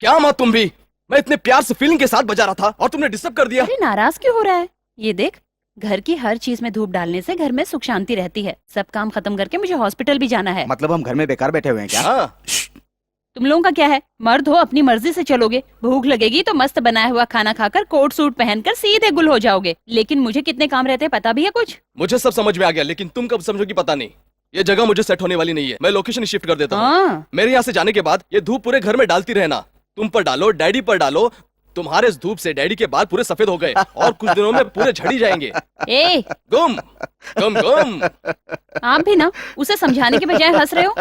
क्या माँ तुम भी? मैं इतने प्यार से फीलिंग के साथ बजा रहा था और तुमने डिस्टर्ब कर दिया। अरे नाराज क्यों हो रहा है? ये देख, घर की हर चीज में धूप डालने से घर में सुख शांति रहती है। सब काम खत्म करके मुझे हॉस्पिटल भी जाना है। मतलब हम घर में बेकार बैठे हुए हैं क्या? हाँ। तुम लोगों का क्या है? मर्द हो, अपनी मर्जी से चलोगे। भूख लगेगी तो मस्त बनाया हुआ खाना खाकर कोट सूट पहनकर सीधे गुल हो जाओगे। लेकिन मुझे कितने काम रहते हैं पता भी है कुछ? मुझे सब समझ में आ गया, लेकिन तुम कब समझोगी पता नहीं। ये जगह मुझे सेट होने वाली नहीं है। मैं लोकेशन शिफ्ट कर देता हूँ। हाँ। मेरे यहाँ से जाने के बाद ये धूप पूरे घर में डालती रहना। तुम पर डालो, डैडी पर डालो। तुम्हारे इस धूप से डैडी के बाल पूरे सफेद हो गए और कुछ दिनों में पूरे झड़ी जाएंगे। ए, गुम गुम गुम। आप भी ना उसे समझाने के बजाय हंस रहे हो।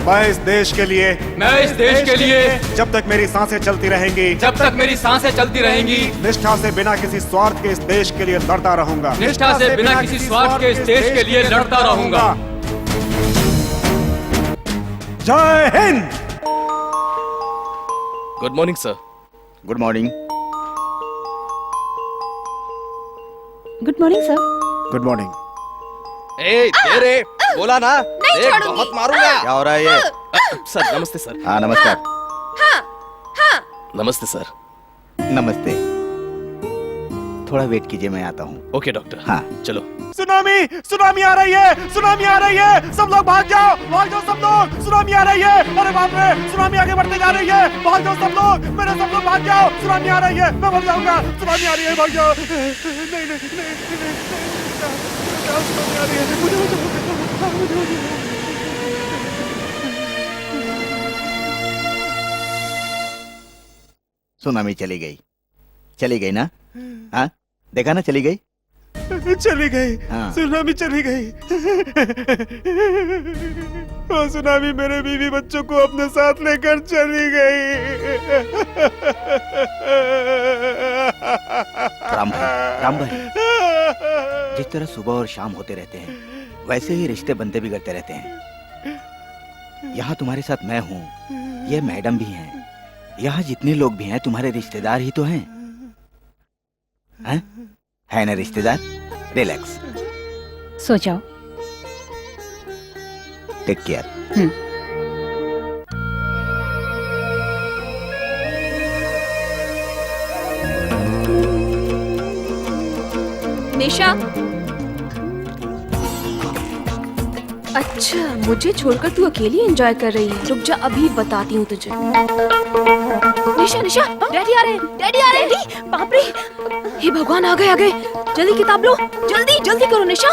मैं इस देश के लिए जब तक मेरी सांसें चलती रहेंगी निष्ठा से बिना किसी स्वार्थ के इस देश के लिए लड़ता रहूंगा। जय हिंद। Good morning sir. Good morning. Good morning sir. Good morning. ए तेरे बोला ना, एक बहुत मारूंगा। क्या हो रहा है ये? सर नमस्ते सर। हाँ नमस्कार। नमस्ते सर। नमस्ते। थोड़ा वेट कीजिए, मैं आता हूँ। Okay doctor. हाँ चलो। सुनामी आ रही है, सब लोग भाग जाओ सब लोग। सुनामी आ रही है, अरे बाप रे, सुनामी आगे बढ़ते जा रही है। भाग जाओ सब लोग, सब लोग भाग जाओ। सुनामी आ रही है, मैं मर जाऊंगा। सुनामी आ रही है, भाग जाओ। नहीं, सुनामी आ रही है, मुझे सुनामी चली गई ना? हाँ देखा ना, चली गई। हाँ। सुनामी चली गई। वो सुनामी मेरे बीवी बच्चों को अपने साथ लेकर चली गई। राम भाई, जिस तरह सुबह और शाम होते रहते हैं, वैसे ही रिश्ते बनते बिगड़ते रहते हैं। यहाँ तुम्हारे साथ मैं हूँ, ये मैडम भी हैं, यहाँ जितने लोग भी हैं तुम्हारे रिश्तेदार ही तो हैं। है ना रिश्तेदार? रिलैक्स, सो जाओ। Take care. निशा, अच्छा मुझे छोड़कर तू अकेली एंजॉय कर रही है। रुक जा, अभी बताती हूँ तुझे। निशा, डैडी आ रहे हैं। बाप रे, हे भगवान, आ गए। जल्दी किताब लो, जल्दी करो निशा।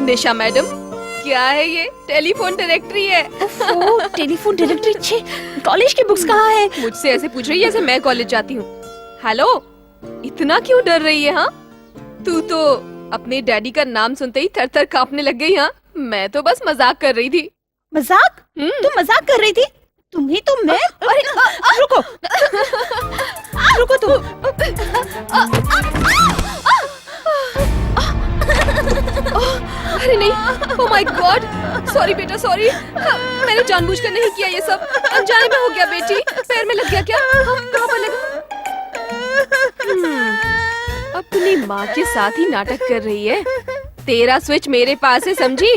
निशा मैडम, क्या है ये? टेलीफोन डायरेक्टरी है। Telephone directory? छे, कॉलेज की बुक्स कहाँ है? मुझसे ऐसे पूछ रही है जैसे मैं कॉलेज जाती हूँ। हेलो, इतना क्यों डर रही है? हाँ, तू तो अपने डैडी का नाम सुनते ही थर-थर कांपने लग गई। हाँ, मैं तो बस मजाक कर रही थी। मजाक? तुम मजाक कर रही थी? तुम्ही तो मैं। अरे रुको तुम। अरे नहीं, ओह माय गॉड, सॉरी बेटा, सॉरी। मैंने जानबूझकर नहीं किया ये सब, अनजाने में हो गया बेटी। पैर में लग गया क्या? कहाँ पर लगा? अपनी माँ के साथ ही नाटक कर रही है। तेरा स्विच मेरे पास है, समझी?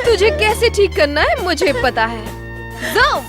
तुझे कैसे ठीक करना है मुझे पता है। जाओ।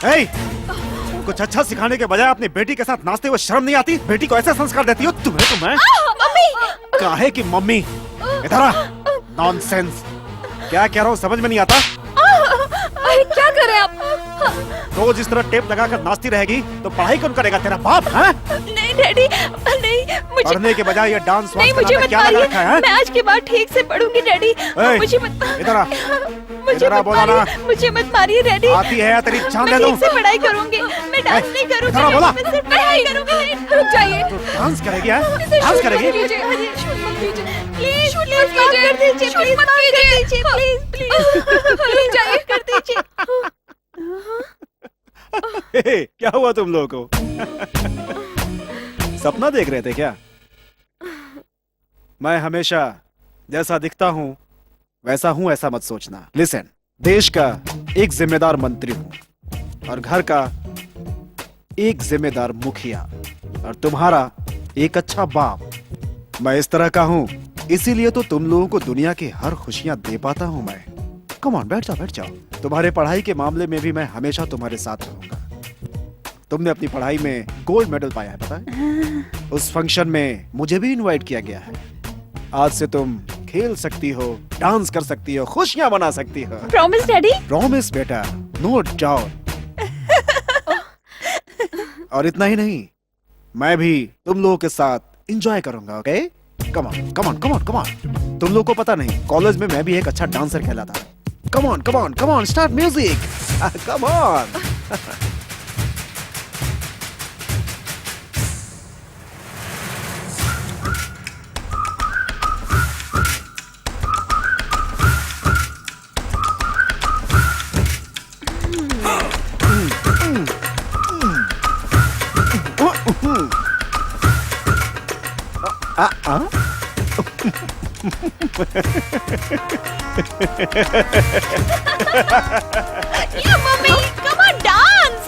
ए, कुछ अच्छा सिखाने के बजाय अपनी बेटी के साथ नाचते हुए शर्म नहीं आती? बेटी को ऐसे संस्कार देती हो? तुम्हें तो मैं काहे की मम्मी, इधर आ। नॉनसेंस, क्या कह रहा हूँ समझ में नहीं आता? अरे क्या करें आप? रोज इस तरह टेप लगाकर नाचती रहेगी तो पढ़ाई कौन करेगा? तेरा बाप है? नहीं डैडी, नहीं मुझे पढ़ने के बजाय ये डांस नहीं, मुझे मत क्या लगा मारिए। रखा है? मैं आज के बाद ठीक से पढ़ूंगी डैडी। ए, मुझे मत इधर आ। मुझे इधर आ, मत बोला ना। मारिए, मुझे मत मारिए डैडी। आती है या तेरी जान मैं ले ठीक दूं? से पढ़ाई करूंगी, मैं डांस नहीं इधर आ, करूंगी, बोला। मैं सिर्फ पढ़ाई करूंगी। रुक जाइए। तो डांस करेगी है? इसे डांस शूट करेगी? मत कीजिए, शूट मत कीजिए। प्लीज शूट प्लीज मत माफ कीजिए, कर दीजिए, शूट प्लीज मत माफ कर कीजिए। दीजिए, प्लीज प्लीज रुक जाइए। कर दीजिए। क्या हुआ तुम लोगों को? सपना देख रहे थे क्या? मैं हमेशा जैसा दिखता हूं वैसा हूं ऐसा मत सोचना। लिसन, देश का एक जिम्मेदार मंत्री हूं और घर का एक जिम्मेदार मुखिया और तुम्हारा एक अच्छा बाप। मैं इस तरह का हूं, इसीलिए तो तुम लोगों को दुनिया की हर खुशियां दे पाता हूं मैं। कम ऑन, बैठ जाओ बैठ जाओ। तुम्हारे पढ़ाई के मामले में भी मैं हमेशा तुम्हारे साथ रहूंगा। तुमने अपनी पढ़ाई में गोल्ड मेडल पाया है, पता है? उस फंक्शन में मुझे भी इनवाइट किया गया है। आज से तुम खेल सकती हो, डांस कर सकती हो, खुशियां मना सकती हो। Promise daddy. प्रॉमिस बेटा, नो डाउट। और इतना ही नहीं, मैं भी तुम लोगों के साथ एंजॉय करूंगा। Okay, come on come on come on come on. तुम लोग को पता नहीं, कॉलेज में मैं भी एक अच्छा डांसर कहलाता है। कम on come on come on, start music. Come on. या मम्मी, कम ऑन डांस।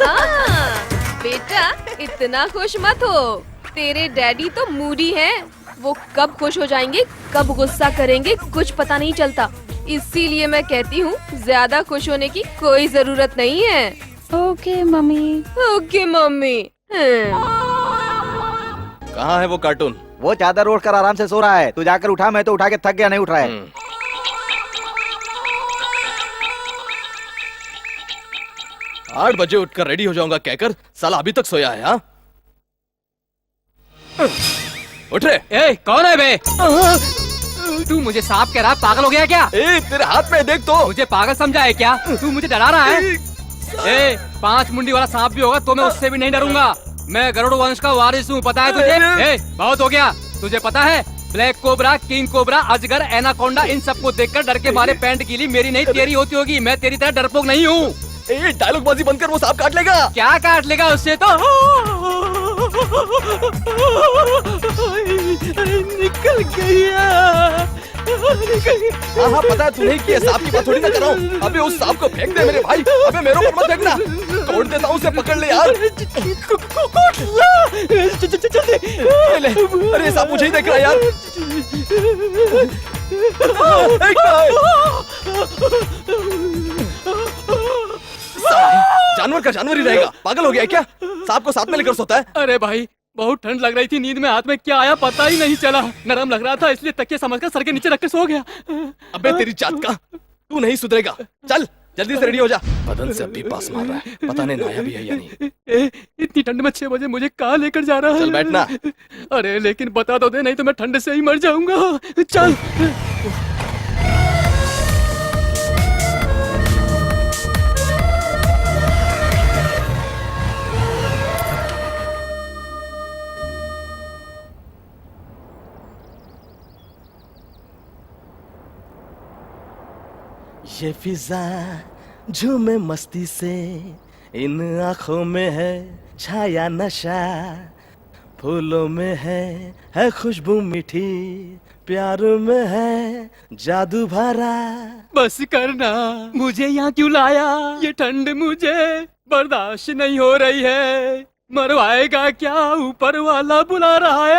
बेटा इतना खुश मत हो, तेरे डैडी तो मूडी हैं। वो कब खुश हो जाएंगे कब गुस्सा करेंगे कुछ पता नहीं चलता। इसीलिए मैं कहती हूँ ज्यादा खुश होने की कोई जरूरत नहीं है। Okay mummy. Okay mummy. कहाँ है वो कार्टून? वो चादर ओढ़ कर आराम से सो रहा है। तू जाकर उठा, मैं तो उठा के थक गया, नहीं उठ रहा है। 8 बजे उठकर रेडी हो जाऊंगा कहकर साला अभी तक सोया है। हाँ, उठ रे। ए, कौन है बे? तू मुझे सांप कह रहा, पागल हो गया क्या? ए, तेरे हाथ में देख तो। मुझे पागल समझा है क्या? तू मुझे डरा रहा है? ए, 5 मुंडी वाला सांप भी होगा तो मैं उससे भी नहीं डरूंगा। मैं गरुड़ वंश का वारिस हूँ, पता है तुझे? ए, बहुत हो गया। तुझे पता है ब्लैक कोबरा, किंग कोबरा, अजगर, एनाकोंडा, इन सबको देखकर डर के मारे पैंट गीली मेरी नहीं तेरी होती होगी। मैं तेरी तरह डरपोक नहीं हूँ। ए, डायलॉग बाजी बंद कर, वो सांप काट लेगा। क्या काट लेगा उससे तो? निकल गया। हाँ हाँ, पता है तुम्हें कि ये सांप की बात थोड़ी ना कर रहा हूँ। अबे उस सांप को फेंक दे मेरे भाई। अबे मेरे ऊपर मत फेंकना, तोड़ देता हूँ उसे, पकड़ ले यार। ये ले। अरे सांप मुझे ही देख रहा है यार। जानवर का जानवर ही रहेगा, पागल हो गया है क्या? सांप को साथ में लेकर सोता है। अरे भाई, बहुत ठंड लग रही थी, नींद में हाथ में क्या आया पता ही नहीं चला। नरम लग रहा था इसलिए तकिया समझकर सर के नीचे रख के सो गया। अबे तेरी जात का, तू नहीं सुधरेगा। चल जल्दी से रेडी हो जा। बदन से अभी पास मार रहा है, पता नहीं नहाया भी है या नहीं। इतनी ठंड में 6 बजे मुझे कहाँ लेकर जा रहा है? चल बैठना। अरे लेकिन बता तो दे, नहीं तो मैं ठंड से ही मर जाऊंगा। चल। ये फिजा झूमे मस्ती से, इन आंखों में है छाया नशा, फूलों में है खुशबू मीठी, प्यार में है जादू भरा। बस करना, मुझे यहाँ क्यों लाया? ये ठंड मुझे बर्दाश्त नहीं हो रही है। मरवाएगा क्या, ऊपर वाला बुला रहा है।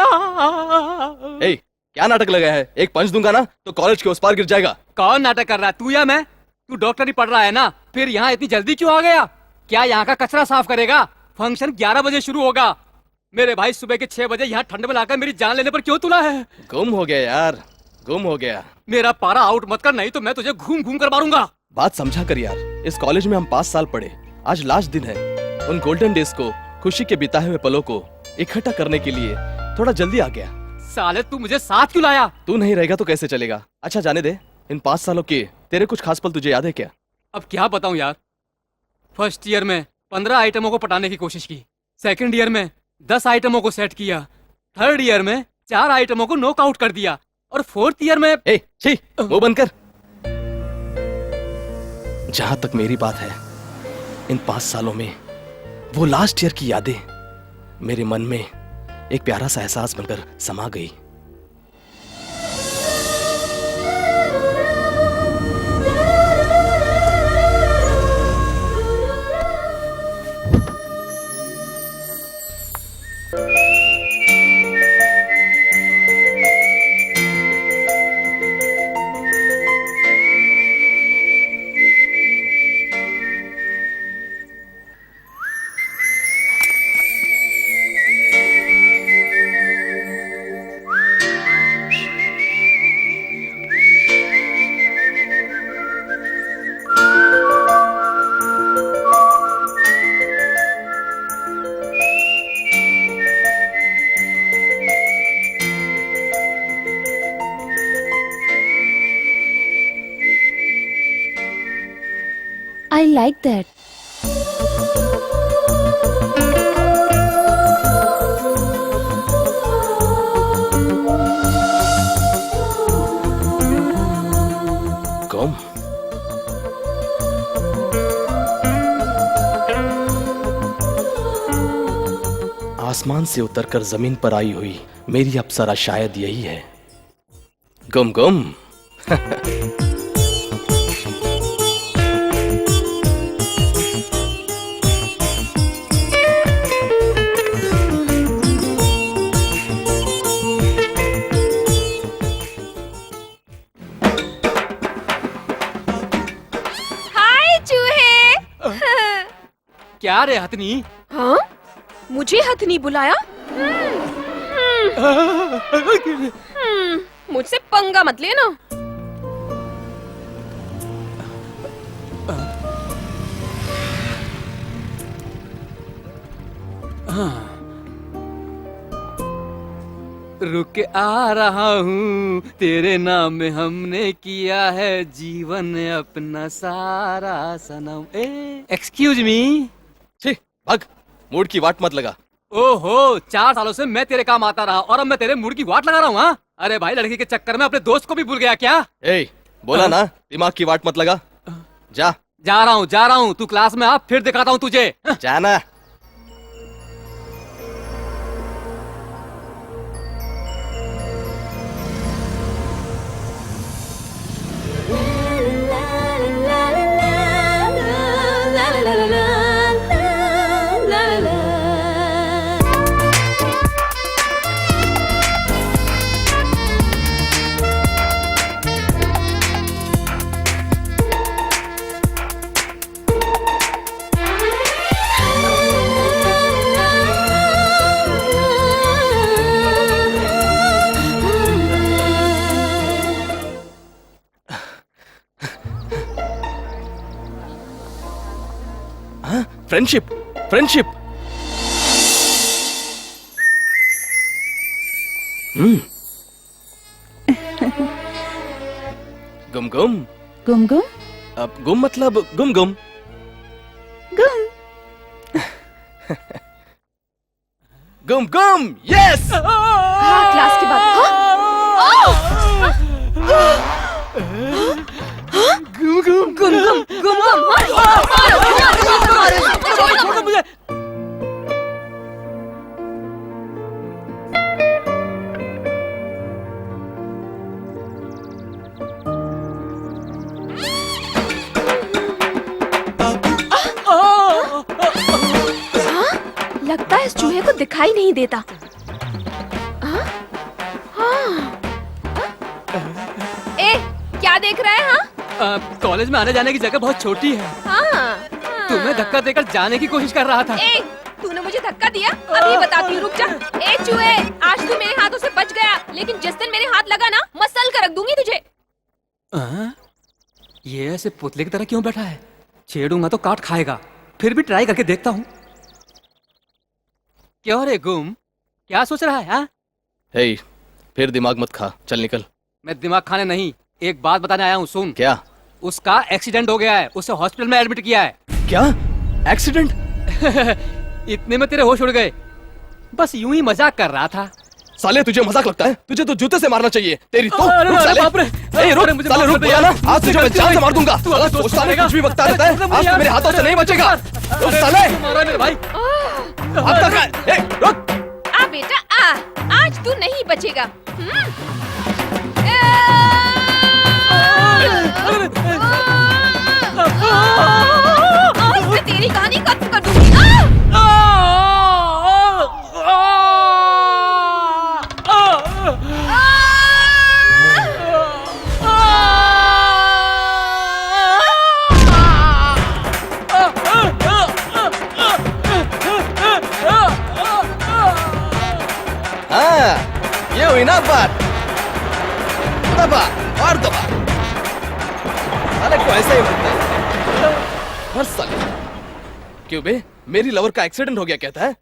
ए, क्या नाटक लगा है? एक पंच दूंगा ना तो कॉलेज के उस पार गिर जाएगा। कौन नाटक कर रहा है, तू या मैं? तू डॉक्टरी पढ़ रहा है ना, फिर यहाँ इतनी जल्दी क्यों आ गया? क्या यहाँ का कचरा साफ करेगा? फंक्शन 11 बजे शुरू होगा। मेरे भाई सुबह के 6 बजे यहाँ ठंड में लाकर मेरी जान लेने पर क्यों तुला है? गुम हो गया यार, गुम हो गया। मेरा पारा आउट मत कर, नहीं तो मैं तुझे घूम घूम कर मारूंगा। बात समझा कर यार, इस कॉलेज में हम 5 साल पढ़े, आज लास्ट दिन है। उन गोल्डन डेज को, खुशी के बिताए हुए पलों को इकट्ठा करने के लिए थोड़ा जल्दी आ गया। साले तू मुझे साथ क्यों लाया? तू नहीं रहेगा तो कैसे चलेगा? अच्छा जाने दे, इन 5 सालों के तेरे कुछ खास पल तुझे याद है क्या? अब क्या बताऊं यार। फर्स्ट ईयर में 15 आइटमों को पटाने की कोशिश की, सेकंड ईयर में 10 आइटमों को सेट किया, थर्ड ईयर में 4 आइटमों को नॉकआउट कर दिया, और फोर्थ ईयर में छी, मुंह बंद कर। जहां तक मेरी बात है, इन 5 सालों में वो लास्ट ईयर की यादें मेरे मन में एक प्यारा सा एहसास बनकर समा गई। I like that. गुम। आसमान से उतरकर जमीन पर आई हुई मेरी अप्सरा शायद यही है। गुम गुम। हाय चूहे। क्या रे हथनी? हाँ, मुझे हथनी बुलाया? मुझसे पंगा मत लेना। रुक आ रहा हूँ, तेरे नाम में हमने किया है जीवन अपना सारा सनम। Excuse me. छी, भाग, मूड की वाट मत लगा। ओहो, 4 सालों से मैं तेरे काम आता रहा और अब मैं तेरे मूड की वाट लगा रहा हूँ? हाँ? अरे भाई, लड़की के चक्कर में अपने दोस्त को भी भूल गया क्या? बोला ना, दिमाग की वाट मत लगा। जा जा रहा हूँ, तू क्लास में आ, फिर दिखाता हूँ तुझे। जाना। Friendship, friendship. गुम गुम। गुम गुम अब गुम मतलब गुम गुम। गुम। गुम गुम, यस। हाँ, क्लास के बाद। गुम गुम गुम गुम गुम गुम। छोड़ो मुझे। लगता है इस चूहे को दिखाई नहीं देता। ए, क्या देख रहा है? हाँ, कॉलेज में आने जाने की जगह बहुत छोटी है। हाँ, तू तुम्हें धक्का देकर जाने की कोशिश कर रहा था। ए, तूने मुझे धक्का दिया? अभी बताती हूँ, रुक जा। ए चूहे, आज तू मेरे हाथों से बच गया, लेकिन जिस दिन मेरे हाथ लगा ना, मसल कर रख दूंगी तुझे। ये ऐसे पुतले की तरह क्यों बैठा है? छेड़ूंगा तो काट खाएगा। फिर भी ट्राई करके देखता हूँ। क्यों रे गुम, क्या सोच रहा है? हाँ? हे, फिर दिमाग मत खा, चल निकल। मैं दिमाग खाने नहीं, एक बात बताने आया हूँ, सुन। क्या? उसका एक्सीडेंट हो गया है, उसे हॉस्पिटल में एडमिट किया है। क्या? एक्सीडेंट? इतने में तेरे होश उड़ गए। बस यूं ही मजाक कर रहा था। साले तुझे मजाक लगता है? तुझे तो जूते से मारना चाहिए। तेरी तो अरे, रुक अरे, साले। बाप रे। ए, रुक, मुझे साले माफ रुक कर दे बोला यार। ना, आज तुझे मैं जान से मार दूंगा। तू अगर दोस्त साले बनेगा। कुछ भी बकता रहता है, आज यार, मेरे हाथों से नहीं बचेगा। रुक साले। तू मारा मेरे भाई। हाथ तक है। ए, रुक। आ बेटा आ, आज तू नहीं बचेगा। आज मैं तेरी कहानी खत्म कर दूंगी। हाँ, ये हुई ना बात। दबा और दबा। साले को ऐसे ही बनता है। हर साले। क्यों बे? मेरी लवर का एक्सीडेंट हो गया कहता है?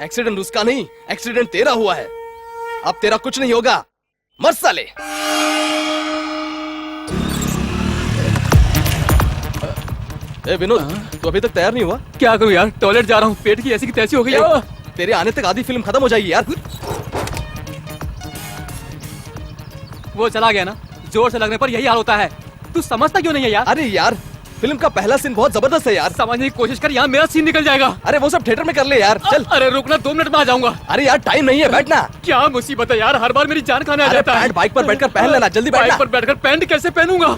एक्सीडेंट उसका नहीं, एक्सीडेंट तेरा हुआ है। अब तेरा कुछ नहीं होगा। मर साले। ए विनोद, तू अभी तक तैयार नहीं हुआ? क्या करूं यार, टॉयलेट जा रहा हूँ, पेट की ऐसी की तैसी हो गई है। तेरे आने तक आधी फिल्म खत्म हो जाएगी यार। वो चला गया ना, जोर से लगने पर यही हाल होता है। तू समझता क्यों नहीं है यार? अरे यार, फिल्म का पहला सीन बहुत जबरदस्त है यार। समझने की कोशिश कर, यहाँ मेरा सीन निकल जाएगा। अरे वो सब थिएटर में कर ले यार, चल। अरे रुकना, 2 मिनट में आ जाऊंगा। अरे यार टाइम नहीं है, बैठना। क्या मुसीबत है यार, हर बार मेरी जान खाने आ अरे जाता है। पैंट बाइक पर बैठकर पहन लेना, जल्दी बैठना। बाइक पर बैठकर पैंट कैसे पहनूंगा?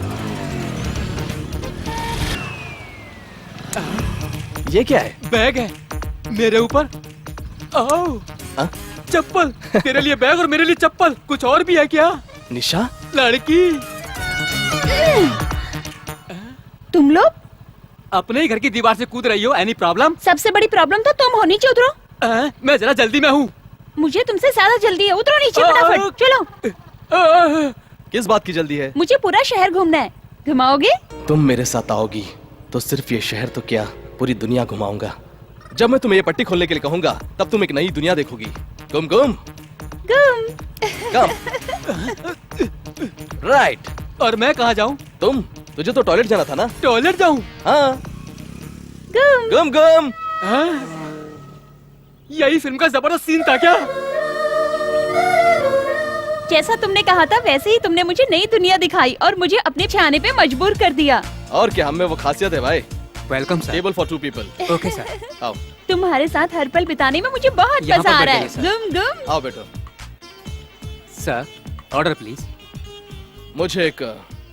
ये क्या है? बैग है मेरे ऊपर। आओ, हाँ? चप्पल। तेरे लिए बैग और मेरे लिए चप्पल। कुछ और भी है क्या? निशा? लड़की। तुम लोग अपने ही घर की दीवार से कूद रही हो, एनी प्रॉब्लम? सबसे बड़ी प्रॉब्लम तो तुम हो। नीचे उतरो। मैं जरा जल्दी में हूँ। मुझे तुमसे ज्यादा जल्दी है, उतरो नीचे फटाफट। चलो। किस बात की जल्दी है? मुझे पूरा शहर घूमना है। घुमाओगे? तुम मेरे साथ आओगी तो सिर्फ ये शहर तो क्या, पूरी दुनिया घुमाऊंगा। जब मैं तुम्हें ये पट्टी खोलने के लिए कहूंगा, तब तुम एक नई दुनिया देखोगी। घूम घूम घूम। कम। राइट। और मैं कहाँ जाऊँ? तुझे तो टॉयलेट जाना था ना? टॉयलेट जाऊँ? हाँ। घूम। घूम घूम। यही फिल्म का जबरदस्त सीन था क्या? जैसा तुमने कहा था वैसे ही तुमने मुझे नई दुनिया दिखाई और मुझे अपने छाने पे मजबूर कर दिया। और क्या, हमें वो खासियत है भाई। Welcome sir. Table for 2 people। Okay sir. आओ तुम्हारे साथ हर पल बिताने में मुझे बहुत यहाँ पर मजा आ रहा है। बैठ जाइए, घूम घूम। आओ बेटो। Sir, order please. मुझे एक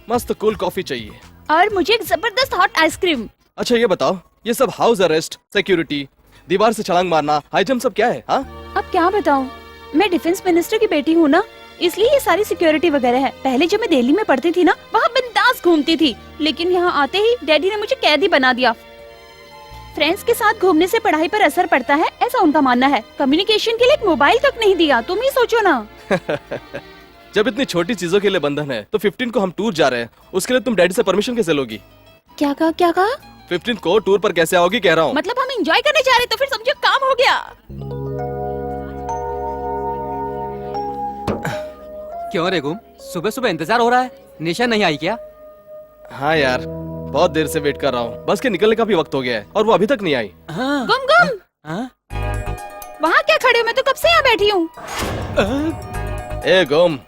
मस्त कूल कॉफी चाहिए। और मुझे एक जबरदस्त हॉट आइसक्रीम। अच्छा ये बताओ, ये सब हाउस अरेस्ट, सिक्योरिटी, दीवार से छलांग मारना, हाई जंप सब क्या है? हाँ? अब क्या बताऊं, मैं डिफेंस मिनिस्टर की बेटी हूँ ना, इसलिए ये सारी सिक्योरिटी वगैरह है। पहले जब मैं दिल्ली में पढ़ती थी ना, वहाँ बिंदास घूमती थी, लेकिन यहाँ आते ही डैडी ने मुझे कैदी बना दिया। फ्रेंड्स के साथ घूमने से पढ़ाई पर असर पड़ता है, ऐसा उनका मानना है। कम्युनिकेशन के लिए एक मोबाइल तक नहीं दिया। तुम ही सोचो ना। जब इतनी छोटी चीजों के लिए बंधन है, तो 15 को हम टूर जा रहे हैं, उसके लिए तुम डैडी से परमिशन कैसे लोगी? क्या कहा, क्या कहा? 15 को टूर पर कैसे आओगी कह रहा हूँ। मतलब हम एंजॉय करने जा रहे, तो फिर समझो काम हो गया। क्यों रे गुम, सुबह सुबह इंतजार हो रहा है? निशा नहीं आई क्या? हाँ यार, बहुत देर से वेट कर रहा हूँ। बस के निकलने का भी वक्त हो गया है और वो अभी तक नहीं आई। हाँ। गुम गुम, हाँ? वहाँ क्या खड़े हो? मैं तो कब से यहाँ बैठी हूँ। ए गुम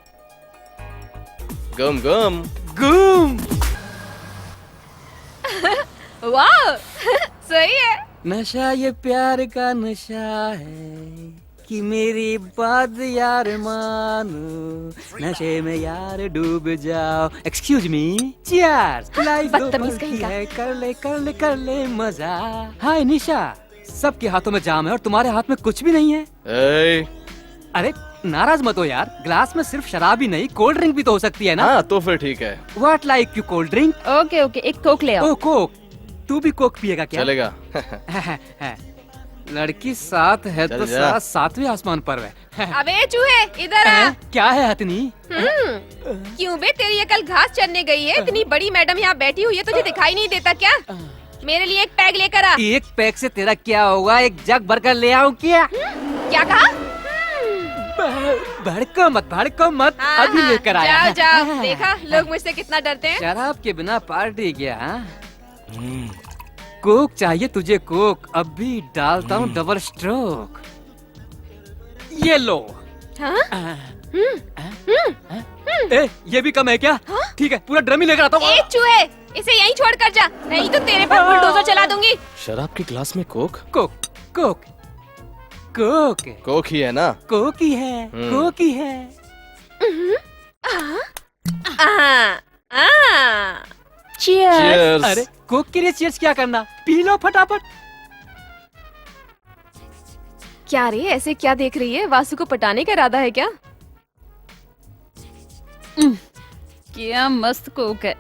गुम गुम गुम। वाह सही है। नशा ये प्यार का नशा है कि मेरी बात यार मानो, नशे में यार डूब जाओ। Excuse me, cheers. लाइफ दो बदतमीज पल की कहीं का। है, कर ले मजा। हाय निशा, सबके हाथों में जाम है और तुम्हारे हाथ में कुछ भी नहीं है। ए, अरे नाराज मत हो यार, ग्लास में सिर्फ शराब ही नहीं, कोल्ड ड्रिंक भी तो हो सकती है ना? हाँ तो फिर ठीक है। What like you cold drink? Okay okay, एक कोक ले आओ। ओ कोक। तू भी कोक पिएगा क्या? चलेगा। लड़की साथ है चल तो जा। साथ सातवें आसमान पर है। अबे चूहे इधर आ। क्या है हथनी? क्यों बे, तेरी अकल घास चरने गई है? इतनी बड़ी मैडम यहाँ बैठी हुई है, तुझे दिखाई नहीं देता क्या? मेरे लिए एक पैग लेकर आ। एक पैक से तेरा क्या होगा? एक जग भरकर ले आऊं क्या? क्या कहा? भड़को मत, हाँ, अभी लेकर आया। जाओ जाओ, देखा लोग मुझसे कितना डरते हैं। शराब के बिना पार्टी क्या? कोक चाहिए तुझे? कोक अभी डालता हूँ डबल स्ट्रोक। ये लो। हाँ? ए, ये भी कम है क्या? ठीक है, पूरा ड्रम ही लेकर आता हूँ। ए चूहे, इसे यहीं छोड़ कर जा, नहीं तो तेरे पर बुलडोजर चला दूंगी। शराब की ग्लास में coke? Coke coke coke coke ही है ना? कोक ही है, कोक ही है। Cheers. Cheers. अरे कोक के लिए चीयर्स क्या करना? पी लो फटाफट। क्या रे, ऐसे क्या देख रही है? वासु को पटाने का इरादा है क्या? क्या मस्त कोक है।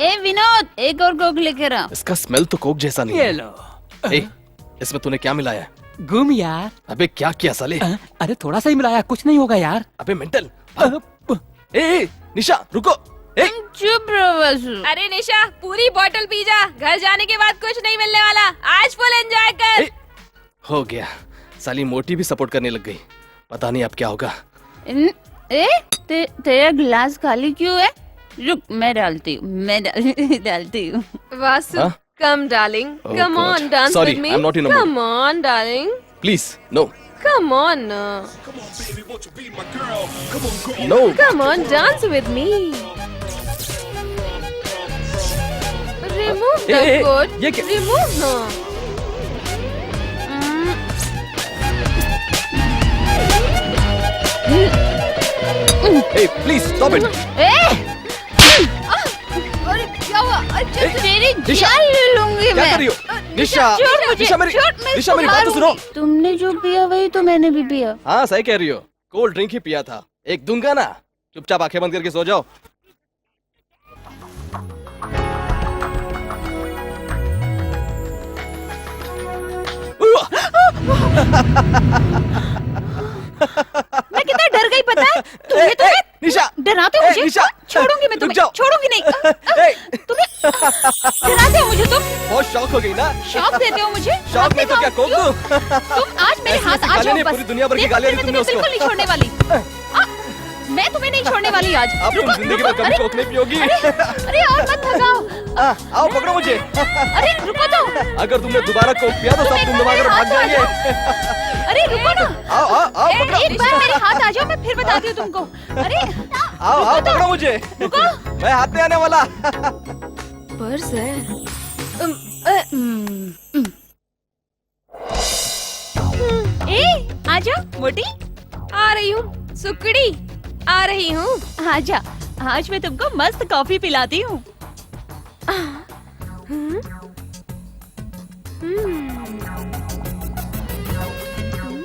ए विनोद, एक और कोक लेकर आ। इसका स्मेल तो कोक जैसा नहीं ये है। लो। ए, इसमें तूने क्या मिलाया है? गुम यार। अबे क्या किया साले? अरे थोड़ा सा ही मिलाया, कुछ नहीं होगा यार। अबे मेंटल। ए, निशा रुको। ए, चुप रहो वासु। अरे निशा, पूरी बोतल पी जा, घर जाने के बाद कुछ नहीं मिलने वाला। आज फुल एंजॉय कर। ए, हो गया। साली मोटी भी सपोर्ट करने लग गई। पता नहीं अब क्या होगा। तेरा गिलास खाली क्यों है? रुक, मैं डालती हूँ, डालती हूँ। वासु, हाँ? Come darling, Oh come God. On, dance Sorry, with me. I'm not in a mood. Come on darling, please no come on, no. Come on, dance with me. Remove the uh, coat, ये क्या? Remove no. ए, please stop it. अरे क्या हुआ? अच्छा, ए, तेरी निशा, जान ले लूंगी क्या मैं। कर रही हो? निशा, छोड़ मुझे, निशा मेरी, छोड़, मैं निशा मेरी बात तो मारूंगी। सुनो। तुमने जो पिया वही तो मैंने भी पिया। हाँ सही कह रही हो, कोल्ड ड्रिंक ही पिया था। एक दूंगा ना, चुपचाप आंखें बंद करके सो जाओ। मैं कितना डर गई पता है? तुम्हें तो मैं निशा, डराते हो ए, मुझे? निशा, छोड़ूंगी मैं रुक तुम्हें, जाओ। छोड़ूंगी नहीं। ए, तुम्हें डराते हो मुझे तुम? बहुत शौक हो गई ना? शौक देते हो मुझे? शौक नहीं तो क्या, कोक दूं? तुम आज मेरे ऐसी हाथ ऐसी आ गालियां जाओ नहीं, बस। पूरी दुनिया भर की देखो, गालियां मैं दी तुम्हें तुमने बिल्कुल नहीं छोड़ने वाली। मैं तुम्हें नहीं छोड़ने वाली आज। अब तुम जिंदगी में कभी कोक नहीं पियोगी। अरे और मत भगाओ। आओ पकड़ो मुझे। अरे रुको तो। अगर तुमने दोबारा कोक पिया तो सब तुम दबा कर भाग जाएंगे। अरे रुको ना। आओ आओ आओ पकड़ो। एक बार मेरे हाथ आ जाओ, मैं फिर बताती हूँ तुमको। अरे आओ आओ पकड़ो मुझे। मैं हाथ नहीं आने वाला। पर्स है। ए आजा मोटी। आ रही हूँ सुकड़ी, आ रही हूँ। आजा, आज मैं तुमको मस्त कॉफी पिलाती हूँ।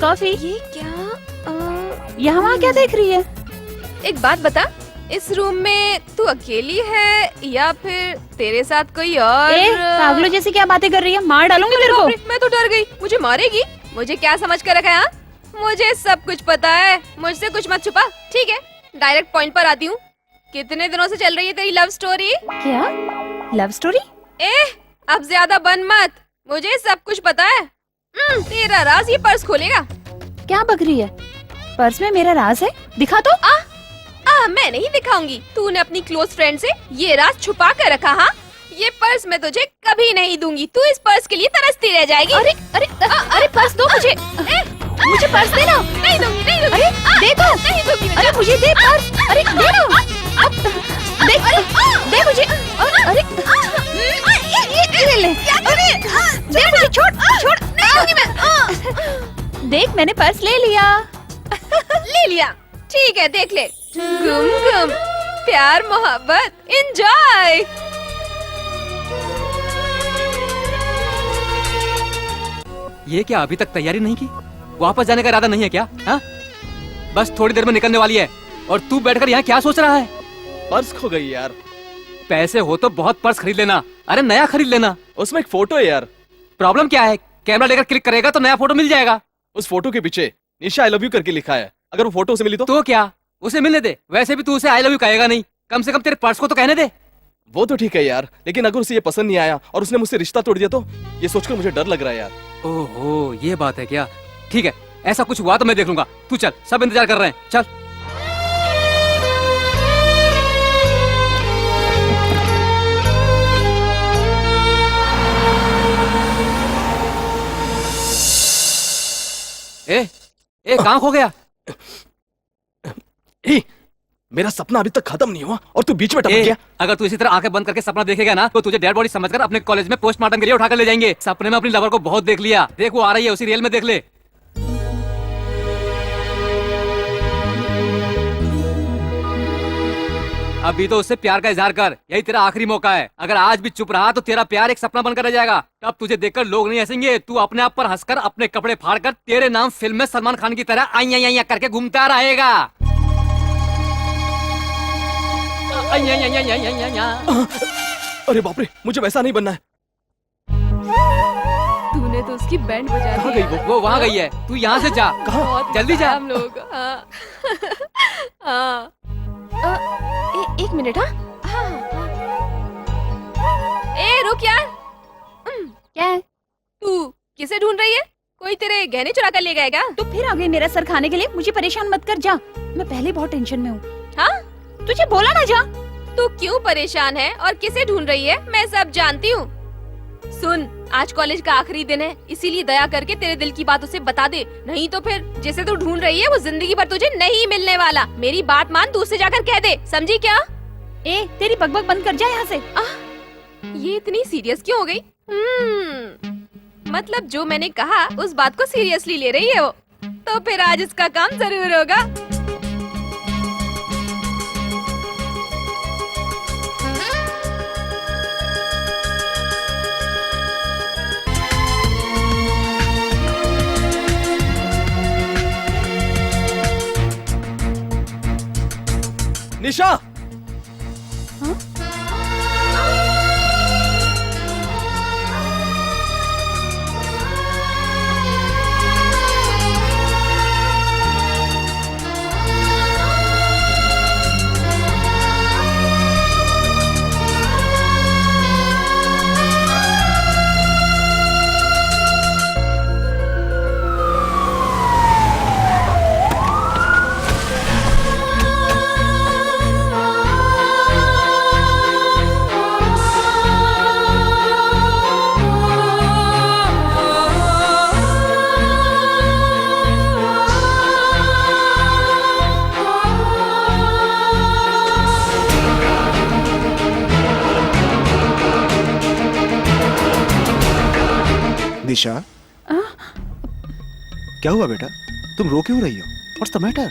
कॉफी? ये क्या? यहाँ वहाँ क्या देख रही है? एक बात बता, इस रूम में तू अकेली है या फिर तेरे साथ कोई और? पागलों जैसी क्या बातें कर रही है? मार डालूंगी तेरे को। बाप रे, मैं तो डर गई। मुझे मारेगी? मुझे क्या समझ कर रखा है? हाँ? मुझे सब कुछ पता है, मुझसे कुछ मत छुपा। ठीक है, डायरेक्ट पॉइंट पर आती हूँ। कितने दिनों से चल रही है तेरी लव स्टोरी? क्या लव स्टोरी? अब ज्यादा बन मत, मुझे सब कुछ पता है। तेरा राज ये पर्स खोलेगा। क्या बक रही है? पर्स में मेरा राज है, दिखा तो। मैं नहीं दिखाऊंगी। तूने अपनी क्लोज फ्रेंड से ये राज छुपा कर रखा। हाँ, ये पर्स मैं तुझे कभी नहीं दूंगी। तू इस पर्स के लिए तरसती रह जाएगी। अरे अरे अरे पर्स दो मुझे। मुझे पर्स देना। नहीं दूंगी, नहीं दूंगी। अरे दे दो। नहीं दूंगी मैं। अरे मुझे दे पर्स। अरे दे दो। दे दे मुझे। अरे ये ले। अरे दे मुझे, छोड़ छोड़। नहीं दूंगी मैं। देख मैंने पर्स ले लिया। ले लिया, ठीक है, देख ले। गुम गुम, प्यार मोहब्बत, एंजॉय। ये क्या अभी तक तैयारी नहीं की? वापस जाने का इरादा नहीं है क्या? हाँ? बस थोड़ी देर में निकलने वाली है और तू बैठकर यहाँ क्या सोच रहा है? पर्स खो गई यार। पैसे हो तो बहुत पर्स खरीद लेना, अरे नया खरीद लेना। उसमें एक फोटो है यार। प्रॉब्लम क्या है? कैमरा लेकर क्लिक करेगा तो नया फोटो मिल जाएगा। उस फोटो के पीछे निशा आई लव यू करके लिखा है। अगर वो फोटो उसे मिली तो क्या उसे मिलने दे, वैसे भी तू उसे आई लव यू कहेगा नहीं, कम से कम तेरे पर्स को तो कहने दे। वो तो ठीक है यार, लेकिन अगर उसे ये पसंद नहीं आया और उसने मुझसे रिश्ता तोड़ दिया तो ये सोचकर मुझे डर लग रहा है यार। ओहो, ये बात है क्या? ठीक है, ऐसा कुछ हुआ तो मैं देख लूंगा, तू चल, सब इंतजार कर रहे हैं, चल। ए कहाँ खो गया? मेरा सपना अभी तक खत्म नहीं हुआ और तू बीच में टपक गया। अगर तू इसी तरह आंखें बंद करके सपना देखेगा ना तो तुझे डेड बॉडी समझकर अपने कॉलेज में पोस्टमार्टम के लिए उठाकर ले जाएंगे। सपने में अपनी लवर को बहुत देख लिया, देख वो आ रही है, उसी रियल में देख ले। अभी तो उससे प्यार का इजहार कर, यही तेरा आखिरी मौका है। अगर आज भी चुप रहा तो तेरा प्यार एक सपना बनकर रह जाएगा। तब तुझे देखकर लोग नहीं हंसेंगे, तू अपने आप पर हंसकर अपने कपड़े फाड़कर तेरे नाम फिल्म में सलमान खान की तरह आई आई करके घूमता रहेगा। अरे बाप रे, मुझे वैसा नहीं बनना है। तूने तो उसकी बैंड बजा कहाँ दी गई है। वो वहाँ गई है, तू यहाँ से जा। बहुत जल्दी जा। हम लोग हाँ। एक मिनट। हाँ। ए रुक यार। क्या है? तू किसे ढूंढ रही है? कोई तेरे गहने चुरा कर ले गया क्या? तू फिर आ गई मेरा सर खाने के लिए। मुझे परेशान मत कर, जा। मैं पहले बहुत टेंशन में हूँ। हाँ? तुझे बोला ना, जा। तू क्यों परेशान है और किसे ढूंढ रही है? मैं सब जानती हूँ। सुन, आज कॉलेज का आखिरी दिन है, इसीलिए दया करके तेरे दिल की बात उसे बता दे, नहीं तो फिर जिसे तू ढूंढ रही है वो जिंदगी भर तुझे नहीं मिलने वाला। मेरी बात मान, तू उसे जाकर कह दे, समझी क्या? ए, तेरी बकबक बंद कर, जा यहाँ से। ये इतनी सीरियस क्यों हो गई? मतलब जो मैंने कहा उस बात को सीरियसली ले रही है वो, तो फिर आज इसका काम जरूर होगा। निशा, निशा, क्या हुआ बेटा? तुम रो क्यों रही हो? What's the matter?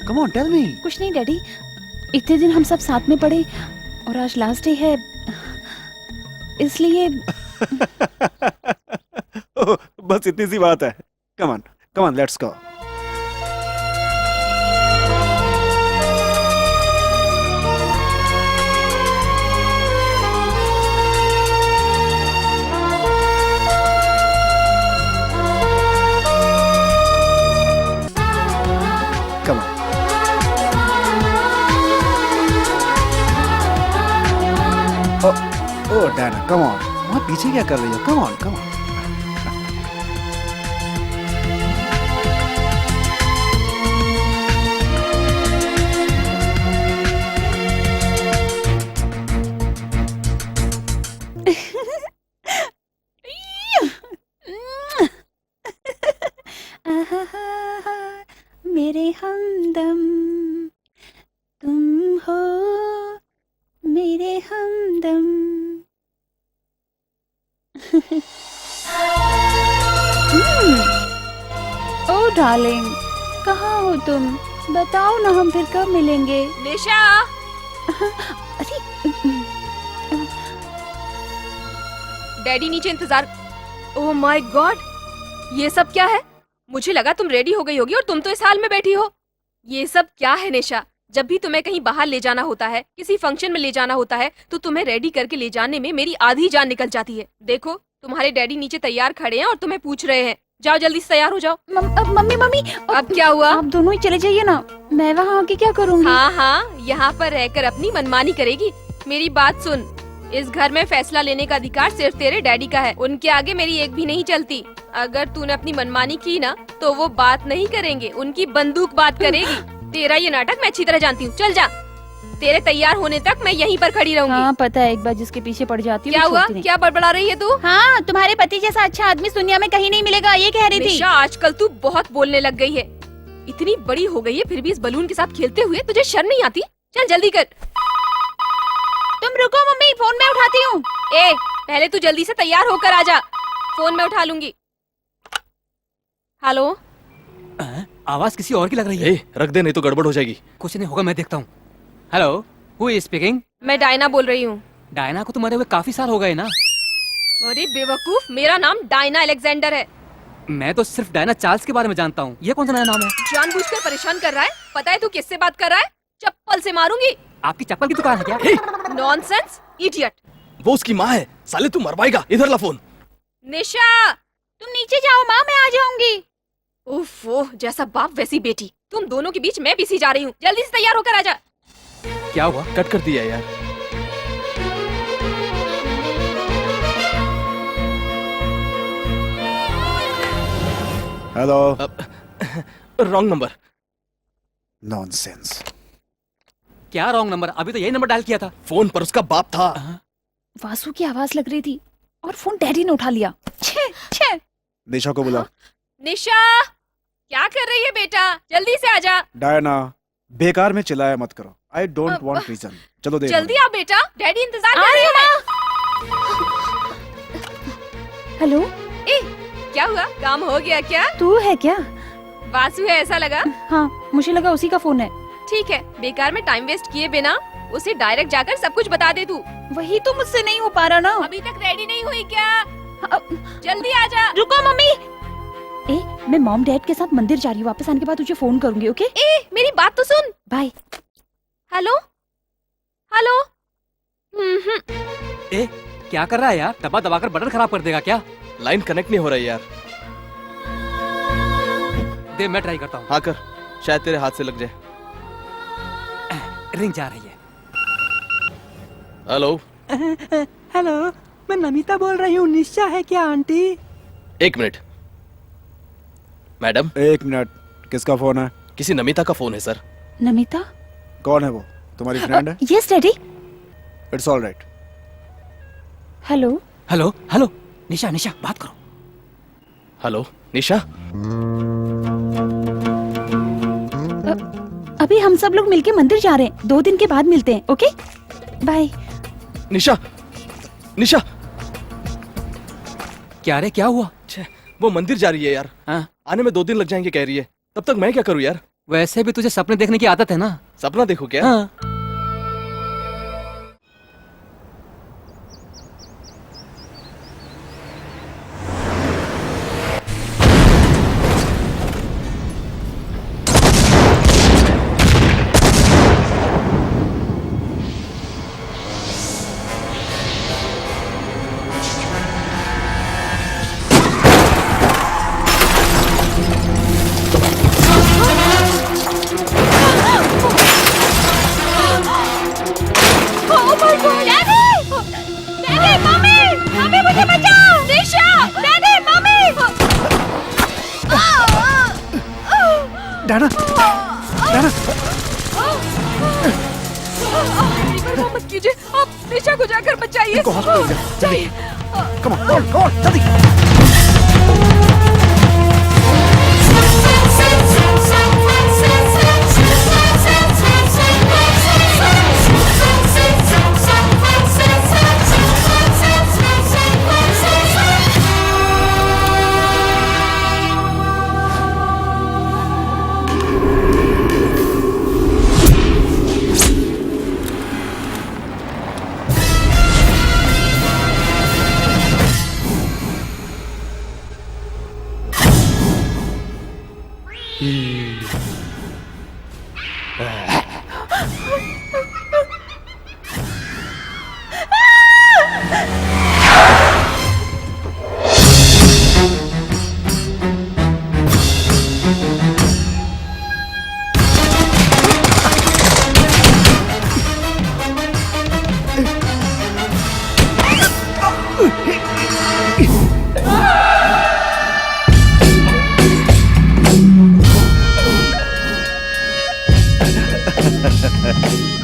Come on, tell me. कुछ नहीं डैडी, इतने दिन हम सब साथ में पढ़े और आज लास्ट डे है, इसलिए। ओह, बस इतनी सी बात है। Come on, let's go. Come on. Oh, Dana, come on. वहाँ पीछे क्या कर रही हो? Come on. मेरे हमदम तुम हो, मेरे हमदम। ओ डार्लिंग, कहाँ हो तुम? बताओ ना, हम फिर कब मिलेंगे? निशा, अरे डैडी नीचे इंतजार। ओह माय गॉड, ये सब क्या है? मुझे लगा तुम रेडी हो गई होगी और तुम तो इस हाल में बैठी हो। ये सब क्या है निशा? जब भी तुम्हें कहीं बाहर ले जाना होता है, किसी फंक्शन में ले जाना होता है, तो तुम्हें रेडी करके ले जाने में मेरी आधी जान निकल जाती है। देखो तुम्हारे डैडी नीचे तैयार खड़े हैं और तुम्हें पूछ रहे हैं। जाओ जल्दी से तैयार हो जाओ। मम्मी मम्मी अब क्या हुआ? आप दोनों ही चले जाइए ना, मैं वहाँ आके क्या करूँगी? हाँ हाँ, यहाँ पर रहकर अपनी मनमानी करेगी। मेरी बात सुन, इस घर में फैसला लेने का अधिकार सिर्फ तेरे डैडी का है। उनके आगे मेरी एक भी नहीं चलती। अगर तूने अपनी मनमानी की ना, तो वो बात नहीं करेंगे, उनकी बंदूक बात करेगी। तेरा ये नाटक मैं अच्छी तरह जानती हूँ। चल जा, तेरे तैयार होने तक मैं यहीं पर खड़ी रहूंगी। हाँ पता है, एक बार जिसके पीछे पड़ जाती हूँ क्या हुआ? छोड़ती नहीं। क्या बड़बड़ा रही है तू? हाँ, तुम्हारे पति जैसा अच्छा आदमी इस दुनिया में कहीं नहीं मिलेगा, ये कह रही थी। निशा, आजकल तू बहुत बोलने लग गई है। इतनी बड़ी हो गई है, फिर भी इस बलून के साथ खेलते हुए तुझे शर्म नहीं आती? चल जल्दी कर। तुम रुको मम्मी, फोन में उठाती हूँ। ए, पहले तू जल्दी से तैयार होकर आ जा, फोन में उठा लूंगी। हेलो, आवाज किसी और की लग रही है। ए, रख दे नहीं तो गड़बड़ हो जाएगी। कुछ नहीं होगा, मैं देखता हूँ। Hello, who is speaking? मैं डायना बोल रही हूँ। डायना को तुम्हारे हुए काफी साल हो गए ना। अरे बेवकूफ, मेरा नाम डायना अलेक्जेंडर है। मैं तो सिर्फ डायना चार्ल्स के बारे में जानता हूँ। ये कौन सा नया नाम है? जानबूझकर परेशान कर रहा है। पता है तू किससे बात कर रहा है? चप्पल से मारूंगी। आपकी चप्पल की दुकान है क्या? Nonsense, idiot. वो उसकी माँ है, साले तू मरवाएगा। इधर ला फोन। निशा, तुम नीचे जाओ माँ, मैं आ जाऊंगी। उफ, वो जैसा बाप वैसी बेटी। तुम दोनों के बीच मैं पिसी जा रही हूँ। जल्दी से तैयार होकर आ जा। क्या हुआ? कट कर दिया यार। हेलो। Wrong number. नॉनसेंस। क्या रॉन्ग नंबर? अभी तो यही नंबर डायल किया था। फोन पर उसका बाप था। वासु की आवाज लग रही थी और फोन डैडी ने उठा लिया। छे छे। निशा को बुला। निशा, क्या कर रही है बेटा? जल्दी से आजा। डायना, बेकार में चिल्लाया मत करो। I don't want reason. चलो देख। जल्दी आ बेटा, डैडी इंतजार कर रहे हैं। हेलो, ए, क्या हुआ? काम हो गया क्या? तू है क्या? वासु है ऐसा लगा? हाँ, मुझे लगा उसी का फोन है। ठीक है, बेकार में टाइम वेस्ट किए बिना उसे डायरेक्ट जाकर सब कुछ बता दे तू। वही तो मुझसे नहीं हो पा रहा ना। अभी तक रेडी नहीं हुई क्या? अब- जल्दी आजा। रुको मम्मी। ए, मैं मॉम डैड के साथ मंदिर जा रही हूँ, वापस आने के बाद तुझे फोन करूंगी, ओके? ए, मेरी बात तो सुन। बाय। Hello, hello. ए, क्या कर रहा है यार? दबा दबा कर बटन खराब कर देगा क्या? लाइन कनेक्ट नहीं हो रही यार। दे, मैं ट्राई करता हूँ। हाँ कर, शायद तेरे हाथ से लग जाए। रिंग जा रही है। हेलो। हेलो, मैं नमिता बोल रही हूँ। निशा है क्या आंटी? एक मिनट मैडम। एक मिनट, किसका फोन है? किसी नमिता का फोन है सर। नमिता? कौन है वो? तुम्हारी फ्रेंड है? Yes daddy. It's all right. Hello. Hello hello, Nisha Nisha बात करो। हेलो निशा। अभी हम सब लोग मिलके मंदिर जा रहे हैं, 2 दिन के बाद मिलते हैं, ओके? बाय। निशा, निशा। क्या रे, क्या हुआ? छे, वो मंदिर जा रही है यार। हाँ? आने में 2 दिन लग जाएंगे कह रही है। तब तक मैं क्या करूँ यार? वैसे भी तुझे सपने देखने की आदत है ना। सपना देखो क्या? हाँ। Diana, Diana. मत कीजिए, आप निशा को जाकर बचाइए। इनको हॉस्पिटल ले जाओ, जल्दी। कम ऑन, कम ऑन, जल्दी।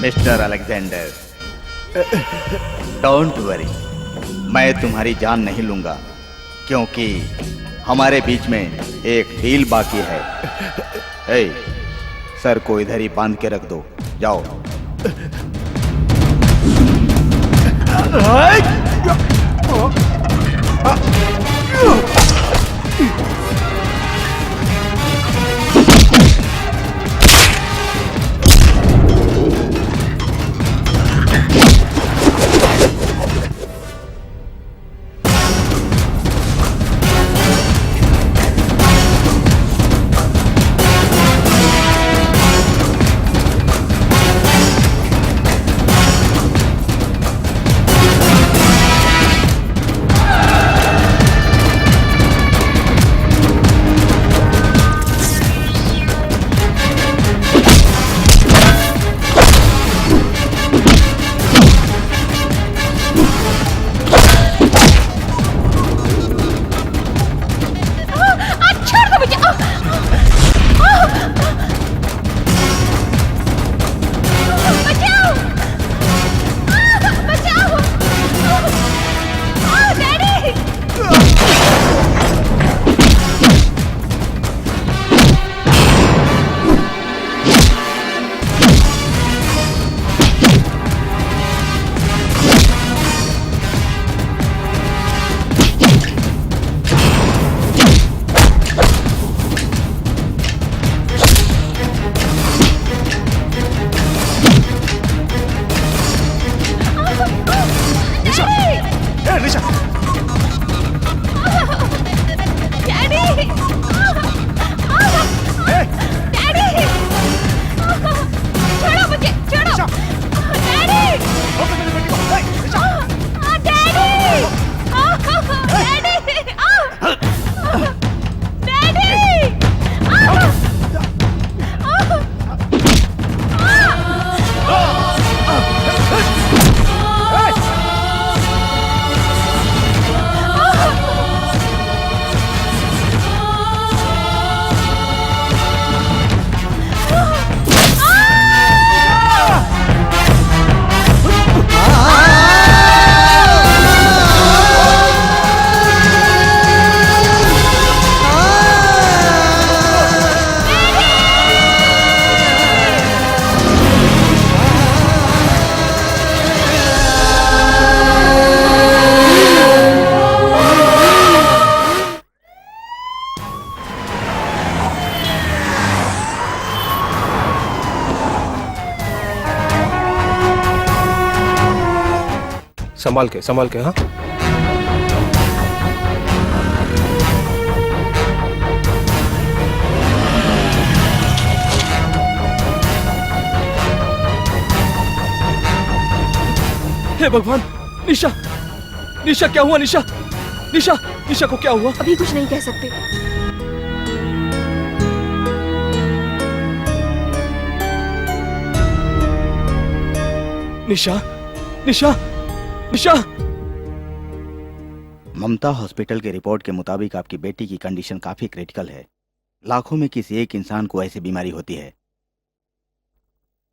मिस्टर अलेक्जेंडर, डोंट वरी, मैं तुम्हारी जान नहीं लूंगा, क्योंकि हमारे बीच में एक डील बाकी है। ए, सर को इधर ही बांध के रख दो, जाओ। संभाल के हाँ। हे भगवान, निशा, निशा क्या हुआ? निशा, निशा, निशा को क्या हुआ? अभी कुछ नहीं कह सकते। निशा, निशा, निशा। ममता हॉस्पिटल के रिपोर्ट के मुताबिक आपकी बेटी की कंडीशन काफी क्रिटिकल है। लाखों में किसी एक इंसान को ऐसी बीमारी होती है।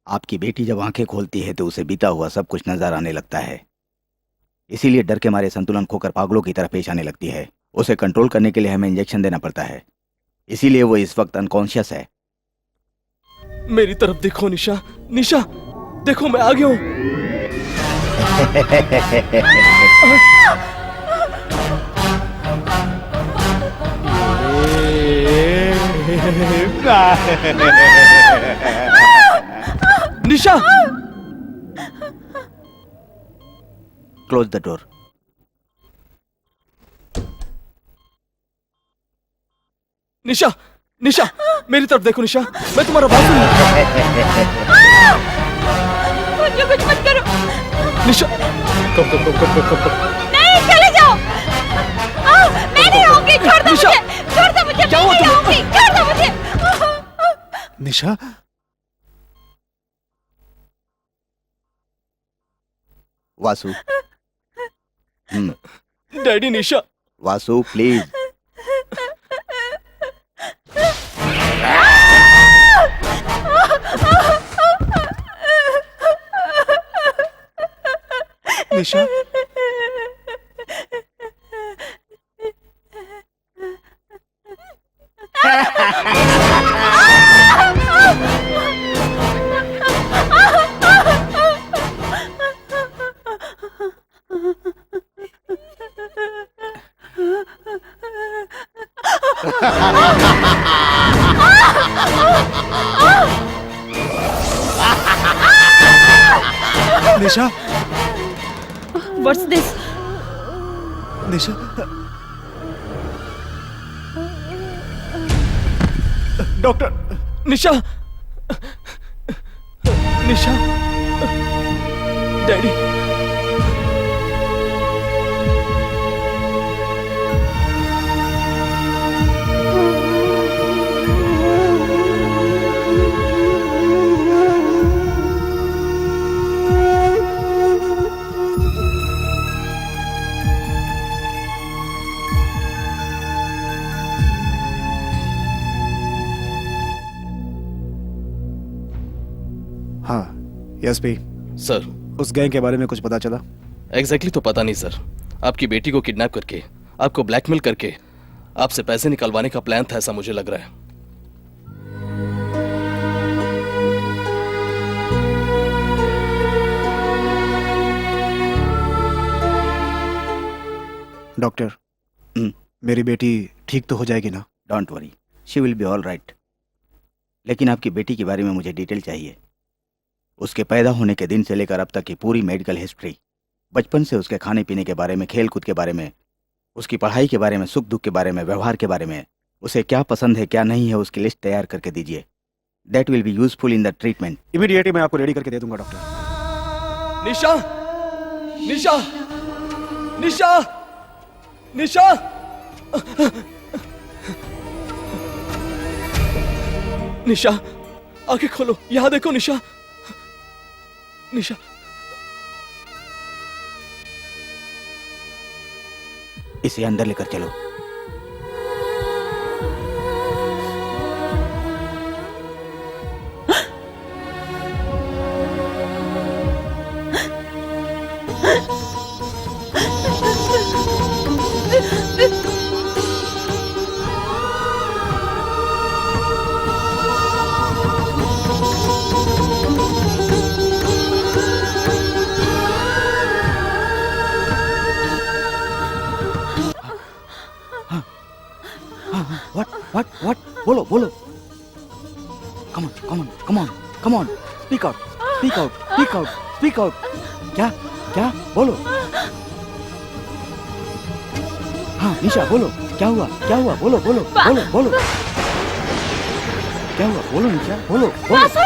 आपकी बेटी जब आंखें खोलती है तो उसे बीता हुआ सब कुछ नजर आने लगता है, इसीलिए डर के मारे संतुलन खोकर पागलों की तरह पेश आने लगती है। उसे कंट्रोल करने के लिए हमें इंजेक्शन देना पड़ता है, इसीलिए वो इस वक्त अनकॉन्शियस है। मेरी तरफ देखो निशा, निशा देखो मैं आ गया हूँ। निशा, क्लोज द डोर। निशा, निशा मेरी तरफ देखो निशा, मैं तुम्हारा बात सुन। कुछ मत करो निशा, नहीं, चले जाओ। मैं नहीं आऊंगी, छोड़ दो मुझे, छोड़ दो मुझे, मैं नहीं आऊंगी, छोड़ दो मुझे। Nisha, Vasu. Daddy Nisha. Vasu please. Nisha, Nisha, What's this? Nisha, doctor. Nisha, Nisha, daddy. हाँ, यस भाई। सर, उस गैंग के बारे में कुछ पता चला? एग्जैक्टली तो पता नहीं सर। आपकी बेटी को किडनैप करके, आपको ब्लैकमेल करके, आपसे पैसे निकलवाने का प्लान था, ऐसा मुझे लग रहा है। डॉक्टर, मेरी बेटी ठीक तो हो जाएगी ना? Don't worry, she will be all right. लेकिन आपकी बेटी के बारे में मुझे डिटेल चाहिए। उसके पैदा होने के दिन से लेकर अब तक की पूरी मेडिकल हिस्ट्री, बचपन से उसके खाने पीने के बारे में, खेल कूद के बारे में, उसकी पढ़ाई के बारे में, सुख दुख के बारे में, व्यवहार के बारे में, उसे क्या पसंद है क्या नहीं है, उसकी लिस्ट तैयार करके दीजिए। That will be useful in the treatment. Immediately मैं आपको रेडी करके दे दूंगा डॉक्टर। निशा, निशा, निशा, निशा। निशा, आंखें खोलो, यहां देखो निशा। निशा, इसे अंदर लेकर चलो। What? बोलो। Come on. Speak out. क्या? बोलो। हाँ, निशा बोलो। क्या हुआ? बोलो। क्या हुआ? बोलो निशा, बोलो। वासु।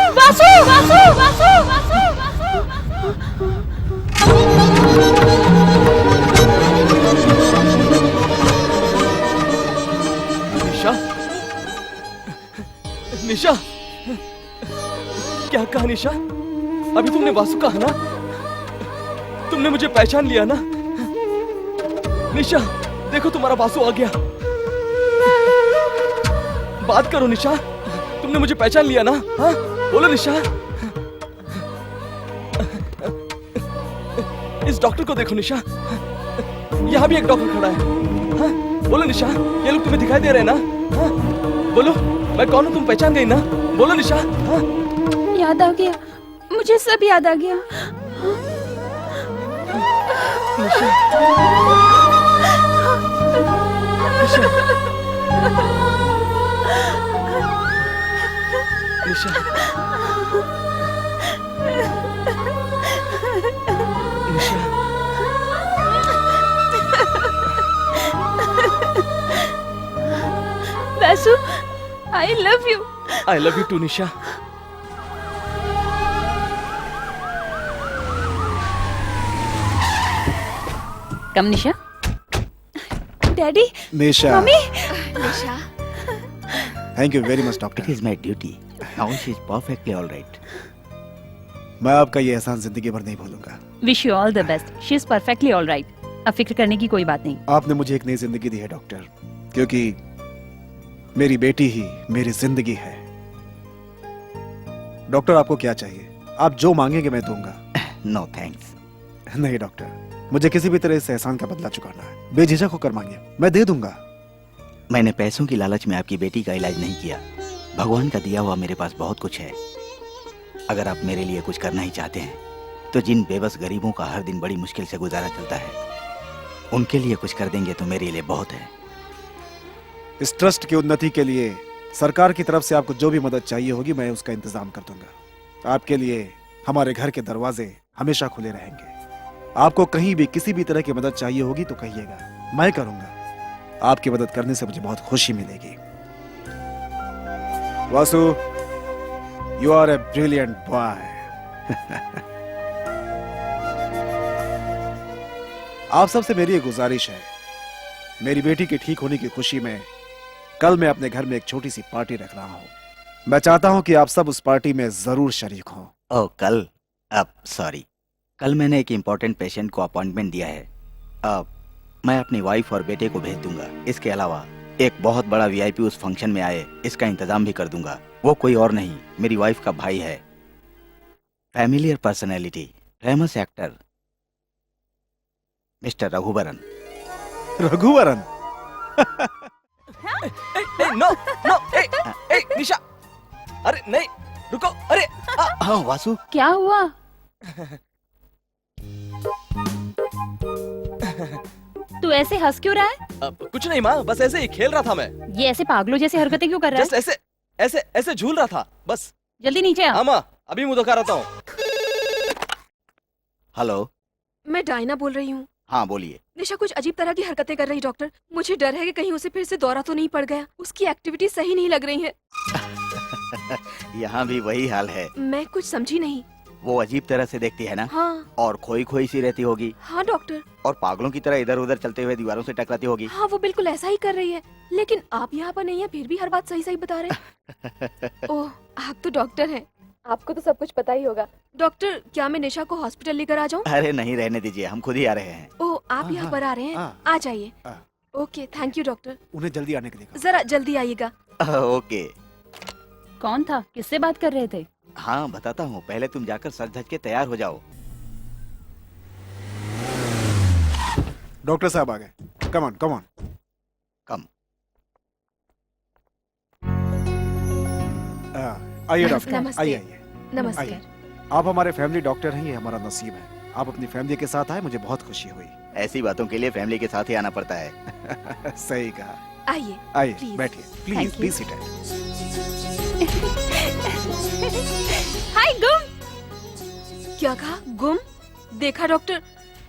निशा, क्या कहा निशा? अभी तुमने वासु कहा ना? तुमने मुझे पहचान लिया ना? निशा, देखो तुम्हारा वासु आ गया। बात करो निशा, तुमने मुझे पहचान लिया ना? हाँ, बोलो निशा। इस डॉक्टर को देखो निशा, यहाँ भी एक डॉक्टर खड़ा है। हाँ, बोलो निशा, ये लोग तुम्हें दिखाई दे रहे हैं ना? हाँ, बोलो, मैं कौन हूँ, तुम पहचान गई ना? बोलो निशा। हाँ? याद आ गया, मुझे सब याद आ गया। Nisha, Nisha, Nisha, Nisha. Vasu, I love you. I love you too, Nisha. Come Nisha. Daddy, Nisha, mummy. Nisha, thank you very much it doctor. Is my duty. Now she is perfectly all right. मैं आपका ये एहसान जिंदगी भर नहीं भूलूंगा। Wish you all the best. She is perfectly all right. अब फिक्र करने की कोई बात नहीं। आपने मुझे एक नई जिंदगी दी है डॉक्टर, क्योंकि मेरी बेटी ही मेरी जिंदगी है। डॉक्टर, आपको क्या चाहिए? आप जो मांगेंगे मैं दूंगा। No thanks. नहीं डॉक्टर, मुझे किसी भी तरह इस एहसान का बदला चुकाना है। बेझिझक होकर मांगिए, मैं दे दूंगा। मैंने पैसों की लालच में आपकी बेटी का इलाज नहीं किया। भगवान का दिया हुआ मेरे पास बहुत कुछ है। अगर आप मेरे लिए कुछ करना ही चाहते हैं तो जिन बेबस गरीबों का हर दिन बड़ी मुश्किल से गुजारा चलता है उनके लिए कुछ कर देंगे तो मेरे लिए बहुत है। इस ट्रस्ट की उन्नति के लिए सरकार की तरफ से आपको जो भी मदद चाहिए होगी मैं उसका इंतजाम कर दूंगा। आपके लिए हमारे घर के दरवाजे हमेशा खुले रहेंगे। आपको कहीं भी किसी भी तरह की मदद चाहिए होगी तो कहिएगा, मैं करूंगा। आपकी मदद करने से मुझे बहुत खुशी मिलेगी। Vasu, you are a brilliant boy. आप सबसे मेरी एक गुजारिश है, मेरी बेटी के ठीक होने की खुशी में कल मैं अपने घर में एक छोटी सी पार्टी रख रहा हूं। मैं चाहता हूं कि आप सब उस पार्टी में जरूर शरीक हों। ओह कल? अब सॉरी, कल मैंने एक इम्पोर्टेंट पेशेंट को अपॉइंटमेंट दिया है। अब मैं अपनी वाइफ और बेटे को भेज दूंगा। इसके अलावा एक बहुत बड़ा वीआईपी उस फंक्शन में आए इसका इंतजाम भी कर दूंगा। वो कोई और नहीं, मेरी वाइफ का भाई है। Familiar personality, famous actor mister Raghuvaran. Raghuvaran? No no, Nisha, अरे नहीं, रुको, अरे हाँ वासु, क्या हुआ? तू ऐसे हंस क्यों रहा है? कुछ नहीं माँ, बस ऐसे ही खेल रहा था मैं। ये ऐसे पागलों जैसे हरकतें क्यों कर रहा जस्ट है? ऐसे ऐसे ऐसे झूल रहा था बस। जल्दी नीचे आ। हाँ माँ, अभी मुंह धोखा रहता हूँ। हेलो। मैं डायना बोल रही हूँ। हाँ बोलिए। निशा कुछ अजीब तरह की हरकतें कर रही डॉक्टर। मुझे डर है कि कहीं उसे फिर से दौरा तो नहीं पड़ गया। उसकी एक्टिविटी सही नहीं लग रही है। यहाँ भी वही हाल है। मैं कुछ समझी नहीं। वो अजीब तरह से देखती है ना, हाँ और खोई खोई सी रहती होगी, हाँ डॉक्टर। और पागलों की तरह इधर उधर चलते हुए दीवारों से टकराती होगी। हाँ वो बिल्कुल ऐसा ही कर रही है। लेकिन आप यहाँ पर नहीं है फिर भी हर बात सही सही बता रहे हैं। ओह, आप तो डॉक्टर हैं, आपको तो सब कुछ पता ही होगा। डॉक्टर, क्या मैं निशा को हॉस्पिटल लेकर आ जाऊँ? अरे नहीं, रहने दीजिए, हम खुद ही आ रहे हैं। ओह, आप हाँ, यहाँ हाँ, पर आ रहे हैं? हाँ। आ जाइए। हाँ। Okay, thank you doctor. उन्हें जल्दी आने के लिए कहो। जरा जल्दी आइएगा। ओके। कौन था? किससे बात कर रहे थे? हाँ बताता हूँ, पहले तुम जाकर सज धज के तैयार हो जाओ। डॉक्टर साहब आ गए। Come on come on. Come. आइए डॉक्टर, नमस्ते। आइए आइए। नमस्कार। आइए। आप हमारे फैमिली डॉक्टर हैं, ये हमारा नसीब है। आप अपनी फैमिली के साथ आए, मुझे बहुत खुशी हुई। ऐसी बातों के लिए फैमिली के साथ ही आना पड़ता है। सही कहा। आइए। आइए Please. बैठिए, please Thank you. Please seat. Hi गुम। क्या कहा? गुम? देखा डॉक्टर,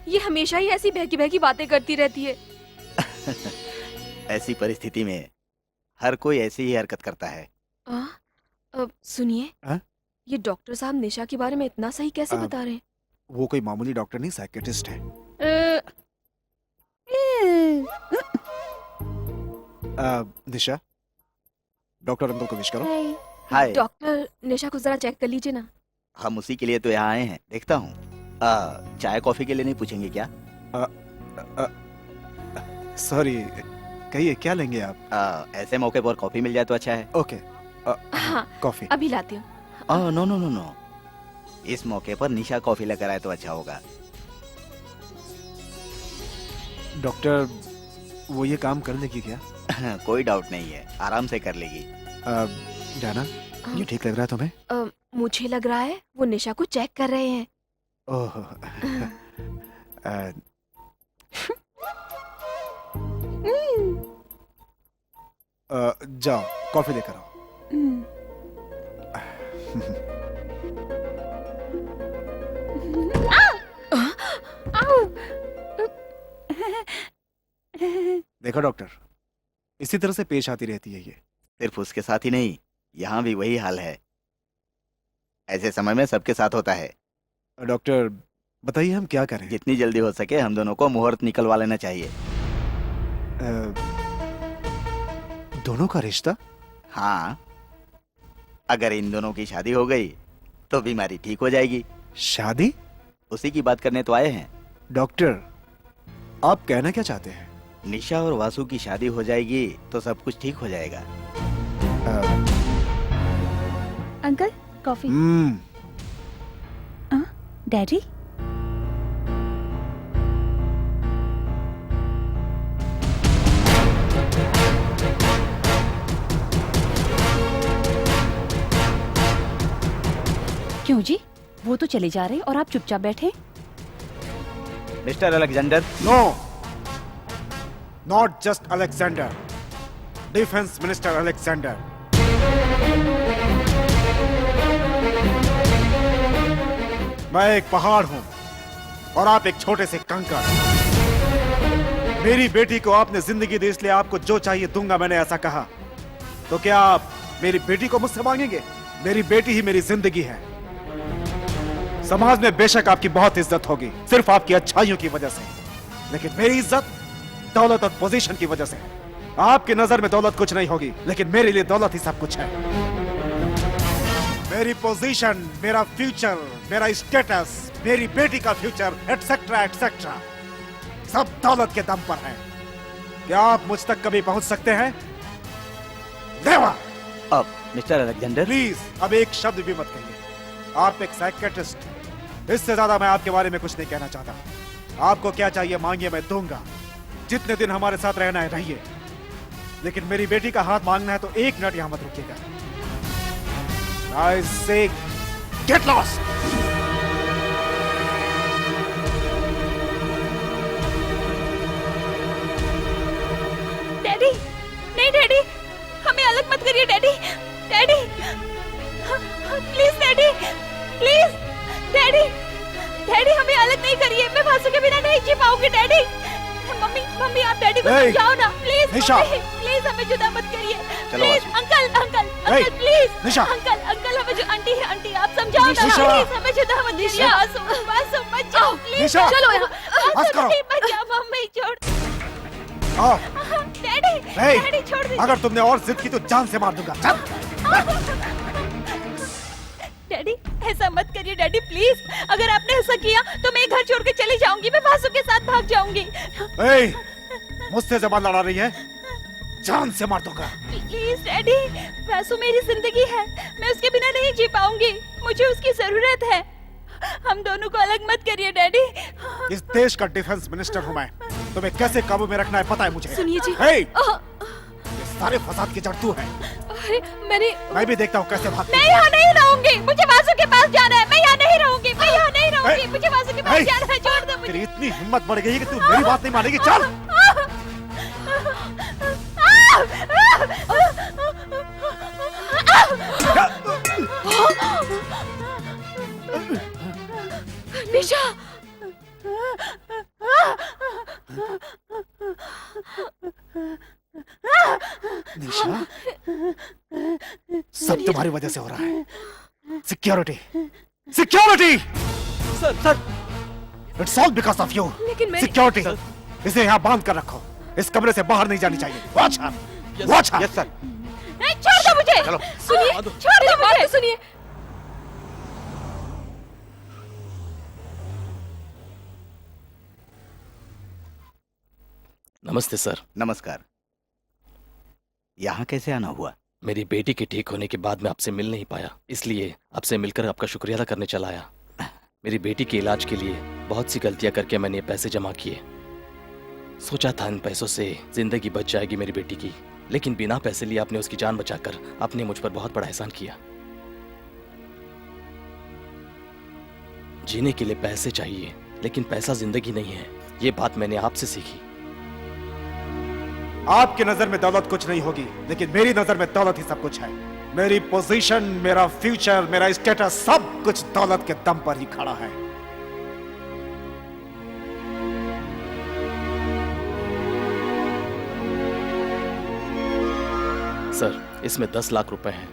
ये हमेशा ही ऐसी बहकी बहकी बातें करती रहती है। ऐसी परिस्थिति में हर कोई ऐसी ही हरकत करता है। सुनिए, हाँ? ये डॉक्टर साहब निशा के बारे में इतना सही कैसे आ, बता रहे हैं? वो कोई मामूली डॉक्टर नहीं, साइकियाट्रिस्ट है। निशा, डॉक्टर अंकल को विश करो। हाय। डॉक्टर, निशा को जरा चेक कर लीजिए ना। हम उसी के लिए तो यहाँ आए हैं, देखता हूँ। चाय कॉफी के लिए नहीं पूछेंगे क्या? सॉरी, कहिए क्या लेंगे आप? ऐसे मौके पर कॉफी मिल जाए तो अच्छा है। ओके, हाँ, कॉफी। अभी लाती हूँ। नो नो नो नो, इस मौके पर निशा कॉफी लेकर आए तो अच्छा होगा। डॉक्टर, वो ये काम कर लेगी क्या? कोई डाउट नहीं है, आराम से कर लेगी। जाना, ये ठीक लग रहा है तुम्हें? मुझे लग रहा है वो निशा को चेक कर रहे हैं। ओह, जाओ कॉफी लेकर आओ। देखो डॉक्टर, इसी तरह से पेश आती रहती है ये। सिर्फ उसके साथ ही नहीं, यहाँ भी वही हाल है। ऐसे समय में सबके साथ होता है। डॉक्टर, बताइए हम क्या करें? जितनी जल्दी हो सके हम दोनों को मुहूर्त निकलवा लेना चाहिए। दोनों का रिश्ता? हाँ, अगर इन दोनों की शादी हो गई तो बीमारी ठीक हो जाएगी। शादी? उसी की बात करने तो आए हैं। डॉक्टर, आप कहना क्या चाहते हैं? निशा और वासु की शादी हो जाएगी तो सब कुछ ठीक हो जाएगा। Uncle coffee. डैडी क्यों जी, वो तो चले जा रहे और आप चुपचाप बैठे। Mister Alexander. No, not just Alexander, defence minister Alexander. मैं एक पहाड़ हूं और आप एक छोटे से कंकर। मेरी बेटी को आपने जिंदगी दी, इसलिए आपको जो चाहिए दूंगा, मैंने ऐसा कहा। तो क्या आप मेरी बेटी को मुझसे मांगेंगे? मेरी बेटी ही मेरी जिंदगी है। समाज में बेशक आपकी बहुत इज्जत होगी, सिर्फ आपकी अच्छाइयों की वजह से, लेकिन मेरी इज्जत दौलत और पोजीशन की वजह से। आपकी नजर में दौलत कुछ नहीं होगी, लेकिन मेरे लिए दौलत ही सब कुछ है। मेरी पोजीशन, मेरा फ्यूचर, मेरा स्टेटस, मेरी बेटी का फ्यूचर, एटसेट्रा एटसेट्रा, सब दौलत के दम पर है। क्या आप मुझ तक कभी पहुंच सकते हैं? देवा, अब मिस्टर अलेक्जेंडर प्लीज अब एक शब्द भी मत कहिए। आप एक साइकियाट्रिस्ट, इससे ज्यादा मैं आपके बारे में कुछ नहीं कहना चाहता। आपको क्या चाहिए मांगिए, मैं दूंगा। जितने दिन हमारे साथ रहना है रहिए, लेकिन मेरी बेटी का हाथ मांगना है तो एक मिनट यहां मत रुकिएगा। I say, get lost! Daddy, नहीं डैडी, हमें अलग मत करिए daddy. Daddy please, daddy please, daddy daddy हमें अलग नहीं करिए। मैं वासु के बिना नहीं जी पाऊंगी डैडी। मम्मी मम्मी आप डैडी को समझाओ ना प्लीज। निशा, प्लीज हमें जुदा मत करिए चलो please. Uncle uncle uncle please. Nisha, uncle uncle हमें जो आंटी है आंटी आप समझाओ ना प्लीज, हमें जुदा मत करिए। वासु वासु मत जाओ प्लीज। निशा, चलो बस करो। मत जाओ मम्मी, छोड़। आओ। डैडी डैडी छोड़ दीजिए। अगर तुमने और जिद की तो जान से मार दूंगा। चल। डैडी ऐसा मत करिए डैडी प्लीज। अगर आपने ऐसा किया तो मैं घर छोड़ के चली जाऊंगी, मैं वासु के साथ भाग जाऊंगी। मुझसे जबान लड़ा रही है, जान से मार दूंगा। प्लीज डैडी, वासु मेरी जिंदगी है, मैं उसके बिना नहीं जी पाऊंगी, मुझे उसकी जरूरत है। हम दोनों को अलग मत करिए डैडी। इस देश का डिफेंस मिनिस्टर हूँ मैं, तुम्हें कैसे काबू में रखना है पता है मुझे। सुनिए जी। ये सारे फसाद की जड़ तू है। अरे मैं भी देखता हूँ कैसे भागती मैं यहाँ नहीं रहूंगी, मुझे वासु के पास जाना है। मैं यहाँ नहीं रहूंगी, मैं यहाँ नहीं रहूंगी, मुझे वासु के पास जाना है। छोड़ दो मुझे। तेरी इतनी हिम्मत बढ़ गई है कि तू मेरी बात नहीं मानेगी। चल। निशा, निशा, सब तुम्हारी वजह से हो रहा है। Security, security, sir it's all because of you. लेकिन मैं सिक्योरिटी, इसे यहाँ बांध कर रखो, इस कमरे से बाहर नहीं जानी चाहिए। Watch her, watch her. Yes sir. नहीं, छोड़ दो मुझे। चलो। सुनिए, छोड़ दो बात मुझे। तो सुनिए। नमस्ते सर। नमस्कार। यहाँ कैसे आना हुआ? मेरी बेटी के ठीक होने के बाद मैं आपसे मिल नहीं पाया, इसलिए आपसे मिलकर आपका शुक्रिया अदा करने चला आया। मेरी बेटी के इलाज के लिए बहुत सी गलतियां करके मैंने ये पैसे जमा किए। सोचा था इन पैसों से जिंदगी बच जाएगी मेरी बेटी की, लेकिन बिना पैसे लिए आपने उसकी जान बचाकर आपने मुझ पर बहुत बड़ा एहसान किया। जीने के लिए पैसे चाहिए, लेकिन पैसा जिंदगी नहीं है, ये बात मैंने आपसे सीखी। आपकी नजर में दौलत कुछ नहीं होगी, लेकिन मेरी नजर में दौलत ही सब कुछ है। मेरी पोजीशन, मेरा फ्यूचर, मेरा स्टेटस, सब कुछ दौलत के दम पर ही खड़ा है। सर, इसमें 10 लाख रुपए हैं।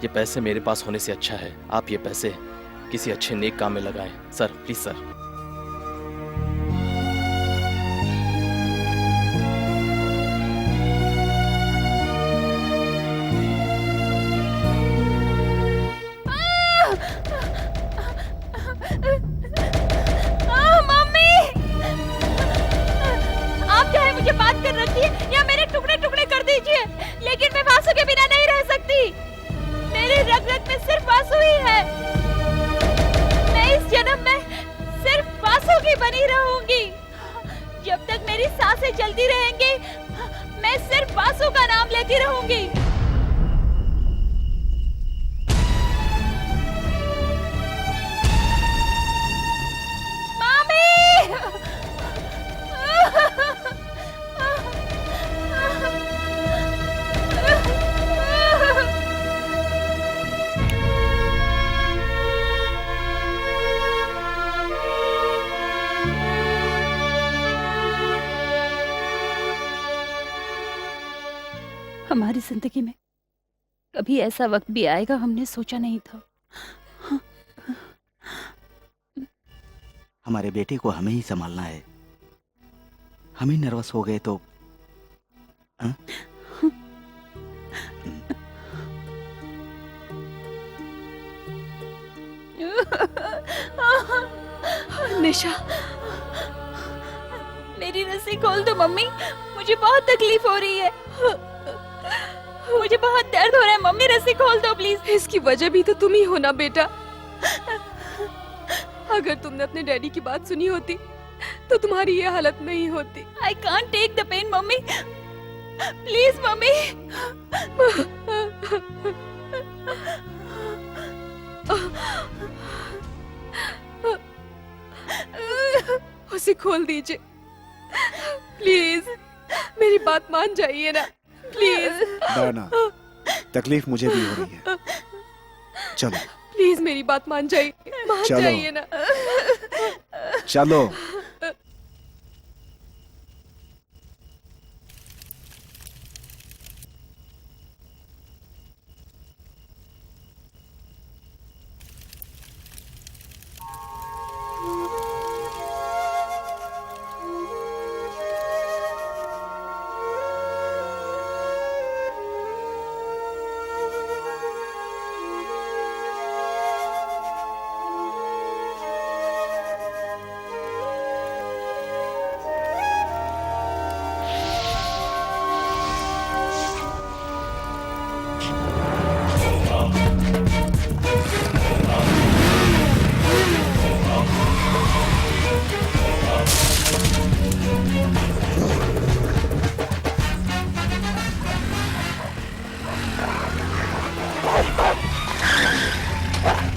ये पैसे मेरे पास होने से अच्छा है आप ये पैसे किसी अच्छे नेक काम में लगाएं सर, प्लीज सर। मम्मी, आप चाहे मुझे बात कर रखिए या मेरे टुकड़े टुकड़े कर दीजिए, लेकिन मैं वासु के बिना नहीं रह सकती। मेरी रग रग में सिर्फ वासु ही है। मैं इस जन्म में सिर्फ वासु की बनी रहूंगी। जब तक मेरी सांसें चलती रहेंगी, मैं सिर्फ वासु का नाम लेती रहूंगी। हमारी जिंदगी में कभी ऐसा वक्त भी आएगा, हमने सोचा नहीं था। हमारे बेटे को हमें ही संभालना है। हम ही नर्वस हो गए तो निशा, मेरी रस्सी खोल दो मम्मी, मुझे बहुत तकलीफ हो रही है। मुझे बहुत दर्द हो रहा है मम्मी, रस्सी खोल दो प्लीज। इसकी वजह भी तो तुम ही हो ना बेटा। अगर तुमने अपने डैडी की बात सुनी होती तो तुम्हारी ये हालत नहीं होती। I can't take the pain mummy, please mummy. उसे खोल दीजिए प्लीज, मेरी बात मान जाइए ना प्लीज। डरना, तकलीफ मुझे भी हो रही है। चलो प्लीज मेरी बात मान जाइए, मान चलो। जाइए ना। चलो।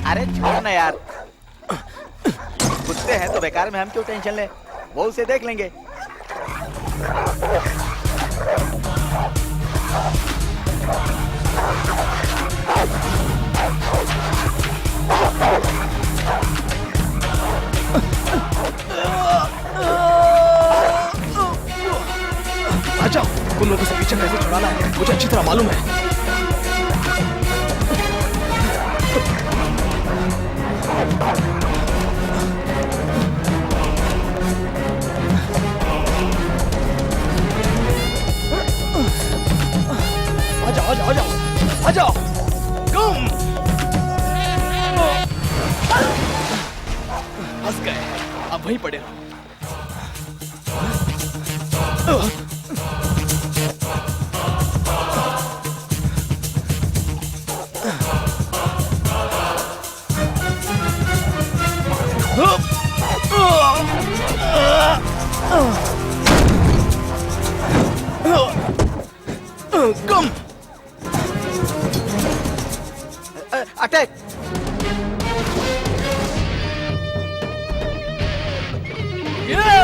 अरे छोड़ो ना यार, कुत्ते हैं तो बेकार में हम क्यों टेंशन लें, वो उसे देख लेंगे। आ जाओ, तुम लोगों से पीछे कैसे छुड़ाना है मुझे अच्छी तरह मालूम है। आ जाओ, आ जाओ, आ जाओ, आ जाओ, कम। फंस गए, अब वहीं पड़े रहो। कम अटैक। Yeah!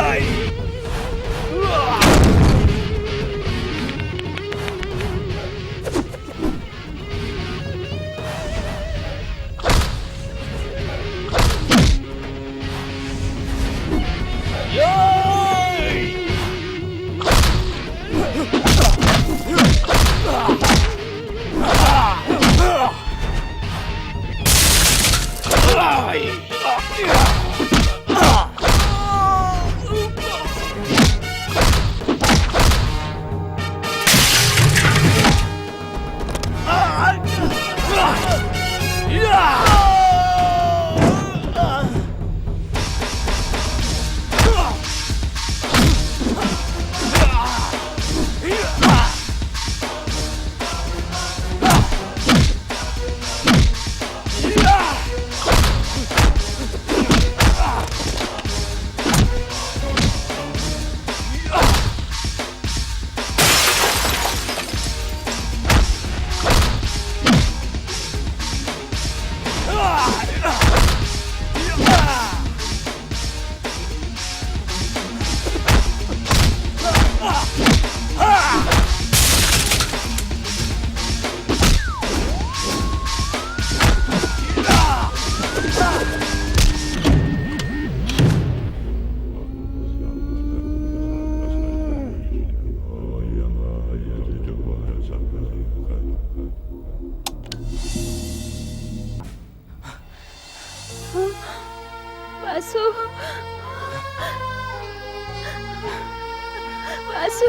वासु,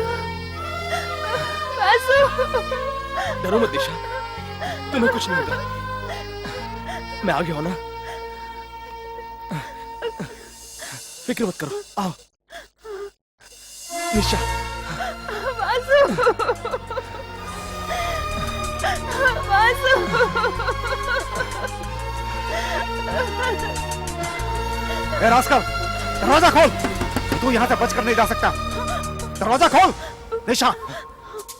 वासु। डरो मत निशा, तुम्हें कुछ नहीं होगा। मैं आ गया हूं ना, फिक्र मत करो। आओ निशा। वासु, वासु। ए रास्कल, दरवाजा खोल। तू यहाँ से बचकर नहीं जा सकता। दरवाजा खोल निशा,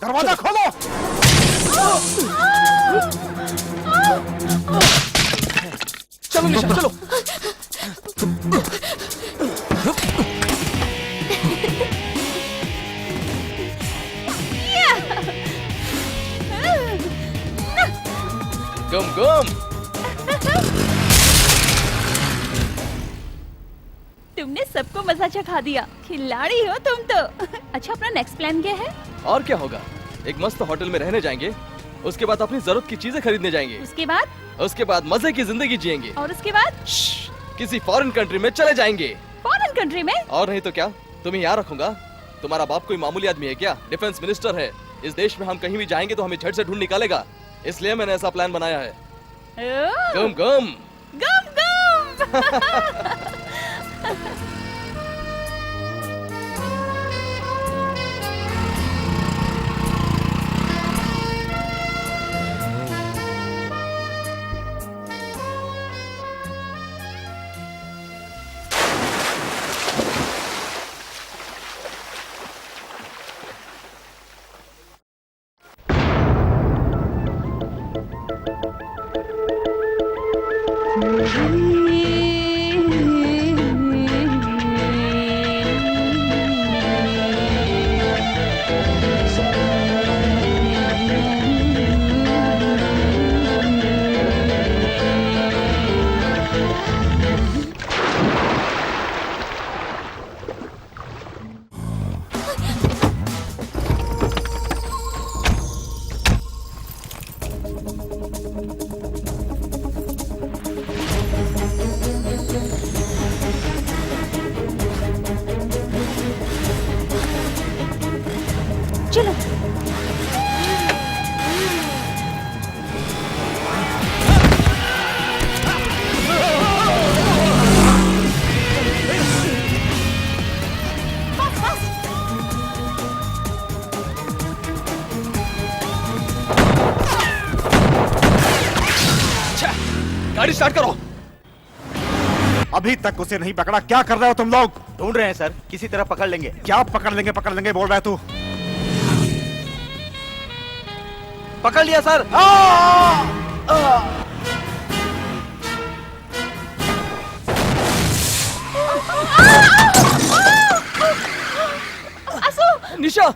दरवाजा खोलो। चलो निशा चलो। गम गम। तुमने सबको मजा चखा दिया, खिलाड़ी हो तुम तो। अच्छा, अपना नेक्स्ट प्लान क्या है? और क्या होगा, एक मस्त होटल में रहने जाएंगे, उसके बाद अपनी जरूरत की चीजें खरीदने जाएंगे, उसके बाद मजे की जिंदगी जिएंगे, और उसके बाद किसी फॉरेन कंट्री में चले जाएंगे। फॉरेन कंट्री में? और नहीं तो क्या, तुम्हें यहाँ रखूंगा। तुम्हारा बाप कोई मामूली आदमी है क्या? डिफेंस मिनिस्टर है। इस देश में हम कहीं भी जाएंगे तो हमें झट से ढूंढ निकालेगा, इसलिए मैंने ऐसा प्लान बनाया है। गम गम गम गम। चलो। गाड़ी स्टार्ट करो। अभी तक उसे नहीं पकड़ा, क्या कर रहे हो तुम लोग? ढूंढ रहे हैं सर, किसी तरह पकड़ लेंगे। क्या पकड़ लेंगे बोल रहा है तू? पकड़ लिया सर। आसू, निशा,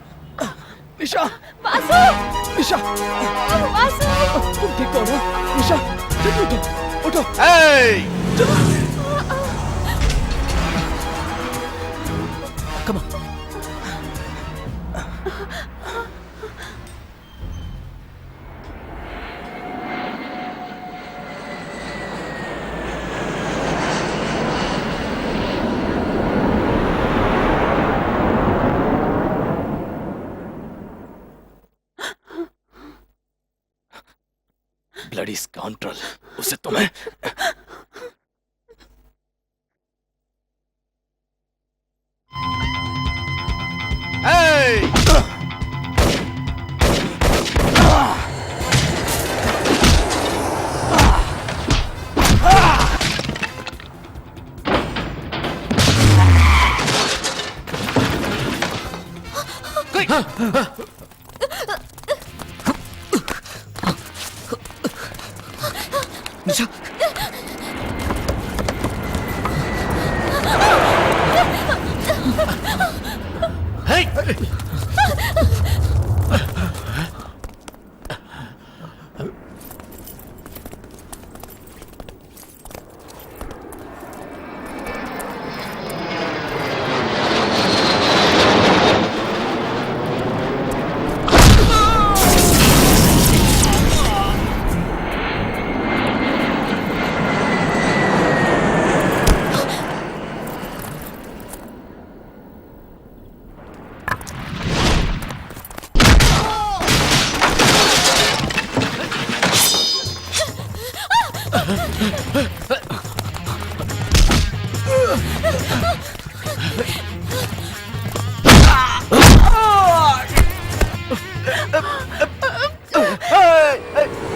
निशा, वासु, निशा, वासु। तुम ठीक हो ना? निशा, जल्दी उठो, उठो। Come on. Bloody scoundrel, उसे तुम्हें निशा,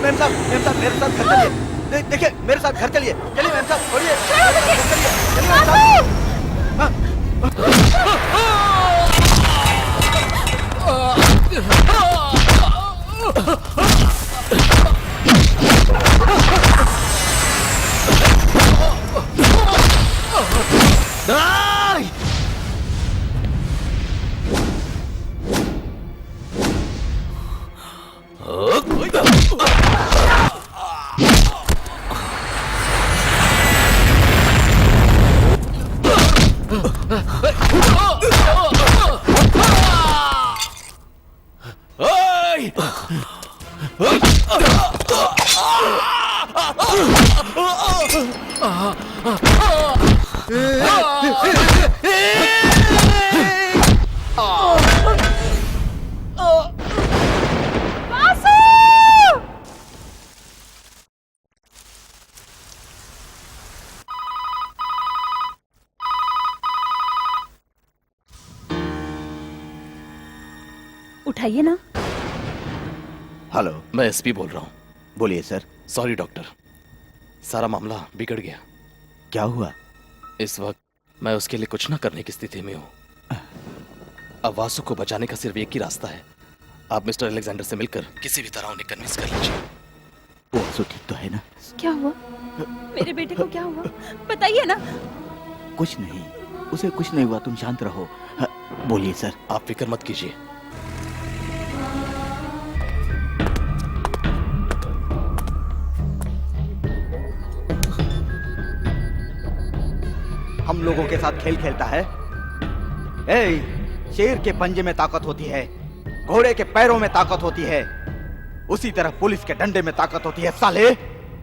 मेम साहब मेरे साथ घर चलिए। देखिए मेरे साथ घर चलिए। चलिए मेम साहब, छोड़िए। चलिए मेम साहब। उठाइए ना। हेलो, मैं एसपी बोल रहा हूँ। बोलिए सर। सॉरी डॉक्टर, सारा मामला बिगड़ गया। क्या हुआ? इस वक्त मैं उसके लिए कुछ ना करने की स्थिति में हूँ। अब वासु को बचाने का सिर्फ एक ही रास्ता है। आप मिस्टर अलेक्जेंडर से मिलकर किसी भी तरह उन्हें कन्विंस कर लीजिए। वासु ठीक तो है ना? क्या हुआ? मेरे बेटे को क्या हुआ? बताइए ना। कुछ नहीं, उसे कुछ नहीं हुआ, तुम शांत रहो। बोलिए सर। आप फिक्र मत कीजिए। हम लोगों के साथ खेल खेलता है। शेर के पंजे में ताकत होती है, घोड़े के पैरों में ताकत होती है, उसी तरह पुलिस के डंडे में ताकत होती है। साले,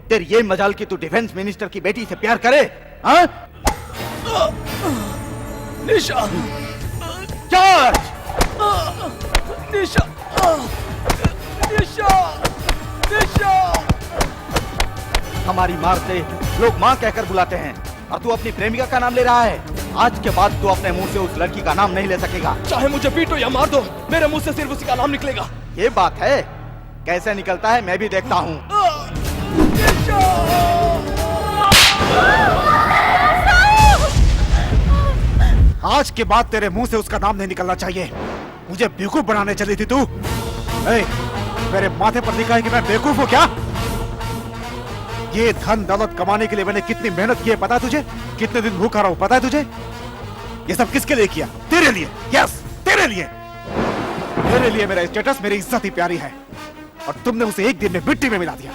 तेरी ये मजाल कि तू डिफेंस मिनिस्टर की बेटी से प्यार करे? हाँ? निशा! चार्ज! निशा! निशा! निशा! हमारी मार से लोग माँ कहकर बुलाते हैं और तू अपनी प्रेमिका का नाम ले रहा है। आज के बाद तू अपने मुंह से उस लड़की का नाम नहीं ले सकेगा। चाहे मुझे पीटो या मार दो, मेरे मुंह से सिर्फ उसी का नाम निकलेगा। ये बात है, कैसे निकलता है मैं भी देखता हूँ। आज के बाद तेरे मुंह से उसका नाम नहीं निकलना चाहिए। मुझे बेवकूफ बनाने चली थी तू। मेरे माथे पर लिखा है कि मैं बेवकूफ हूँ क्या? ये धन दौलत कमाने के लिए मैंने कितनी मेहनत की है पता है तुझे? कितने दिन भूखा रहा हूं पता है तुझे? ये सब किसके लिए किया? तेरे लिए। यस, तेरे लिए। तेरे लिए मेरा स्टेटस, मेरी इज्जत ही प्यारी है और तुमने उसे एक दिन में मिट्टी में मिला दिया।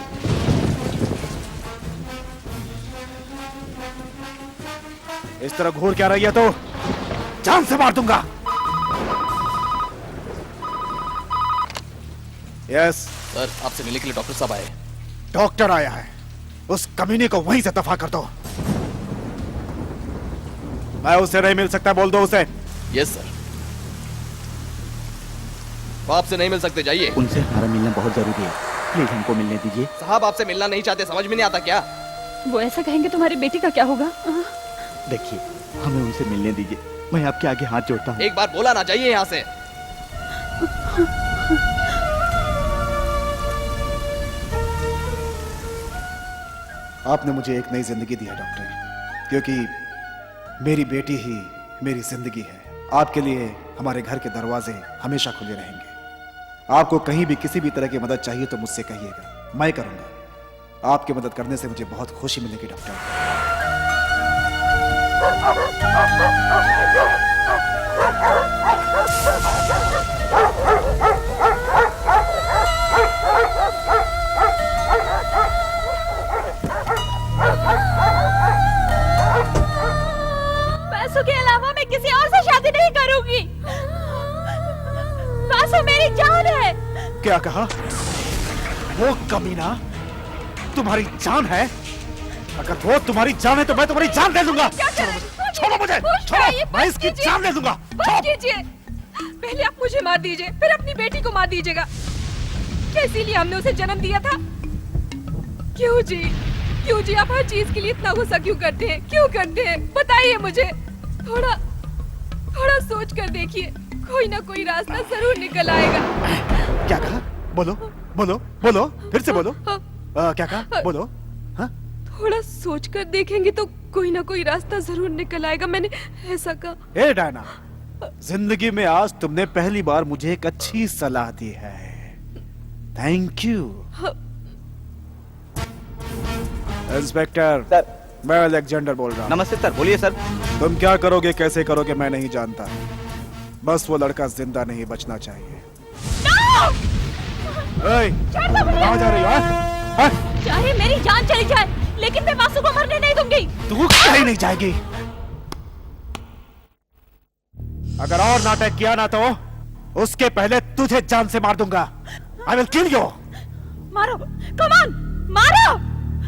इस तरह घूर क्या रही है तो जान से मार दूंगा। यस सर, आपसे मिलने के लिए डॉक्टर साहब आए। डॉक्टर आया है, उस कमीने को वहीं से दफा कर दो। मैं उससे नहीं मिल सकता, बोल दो उसे। Yes sir. वो आपसे नहीं मिल सकते, जाइए। उनसे हमारा मिलना बहुत जरूरी है, प्लीज हमको मिलने दीजिए। साहब आपसे मिलना नहीं चाहते, समझ में नहीं आता क्या? वो ऐसा कहेंगे तुम्हारी बेटी का क्या होगा? देखिए, हमें उनसे मिलने दीजिए, मैं आपके आगे हाथ जोड़ता हूँ। एक बार बोला ना, जाइए यहाँ से। आपने मुझे एक नई जिंदगी दी है डॉक्टर, क्योंकि मेरी बेटी ही मेरी जिंदगी है। आपके लिए हमारे घर के दरवाजे हमेशा खुले रहेंगे। आपको कहीं भी किसी भी तरह की मदद चाहिए तो मुझसे कहिएगा, मैं करूंगा। आपकी मदद करने से मुझे बहुत खुशी मिलेगी डॉक्टर। वासु के अलावा मैं किसी और से शादी नहीं करूंगी। वासु मेरी जान है। क्या कहा? वो कमीना तुम्हारी जान है? अगर वो तुम्हारी जान है तो मैं तुम्हारी जान दे दूंगा। छोड़ो मुझे, छोड़ो, मैं इसकी जान दे दूंगा। कीजिए, पहले आप मुझे मार दीजिए, फिर अपनी बेटी को मार दीजिएगा। क्या इसीलिए हमने उसे जन्म दिया था? क्यों जी, क्यों जी आप हर चीज के लिए इतना गुस्सा क्यों करते हैं? क्यों करते हैं? बताइए मुझे। थोड़ा सोच कर देखिए, कोई ना कोई रास्ता जरूर निकल आएगा। क्या कहा? बोलो बोलो बोलो, फिर से बोलो। क्या कहा? बोलो। हाँ? थोड़ा सोच कर देखेंगे तो कोई ना कोई रास्ता जरूर निकल आएगा, मैंने ऐसा कहा। ए डायना, जिंदगी में आज तुमने पहली बार मुझे एक अच्छी सलाह दी है। Thank you. Inspector sir. मैं अलेक्जेंडर बोल रहा हूँ। नमस्ते सर, बोलिए सर। तुम क्या करोगे, कैसे करोगे, मैं नहीं जानता। बस वो लड़का जिंदा नहीं बचना चाहिए। कहाँ जा रही हो? हाँ? चाहे मेरी जान चली जाए, लेकिन मैं वासु को मरने नहीं दूंगी। तू कहीं नहीं जाएगी। अगर और नाटक किया ना तो उसके पहले तुझे जान से मार दूंगा। I will kill you. मारो, कम ऑन, मारो,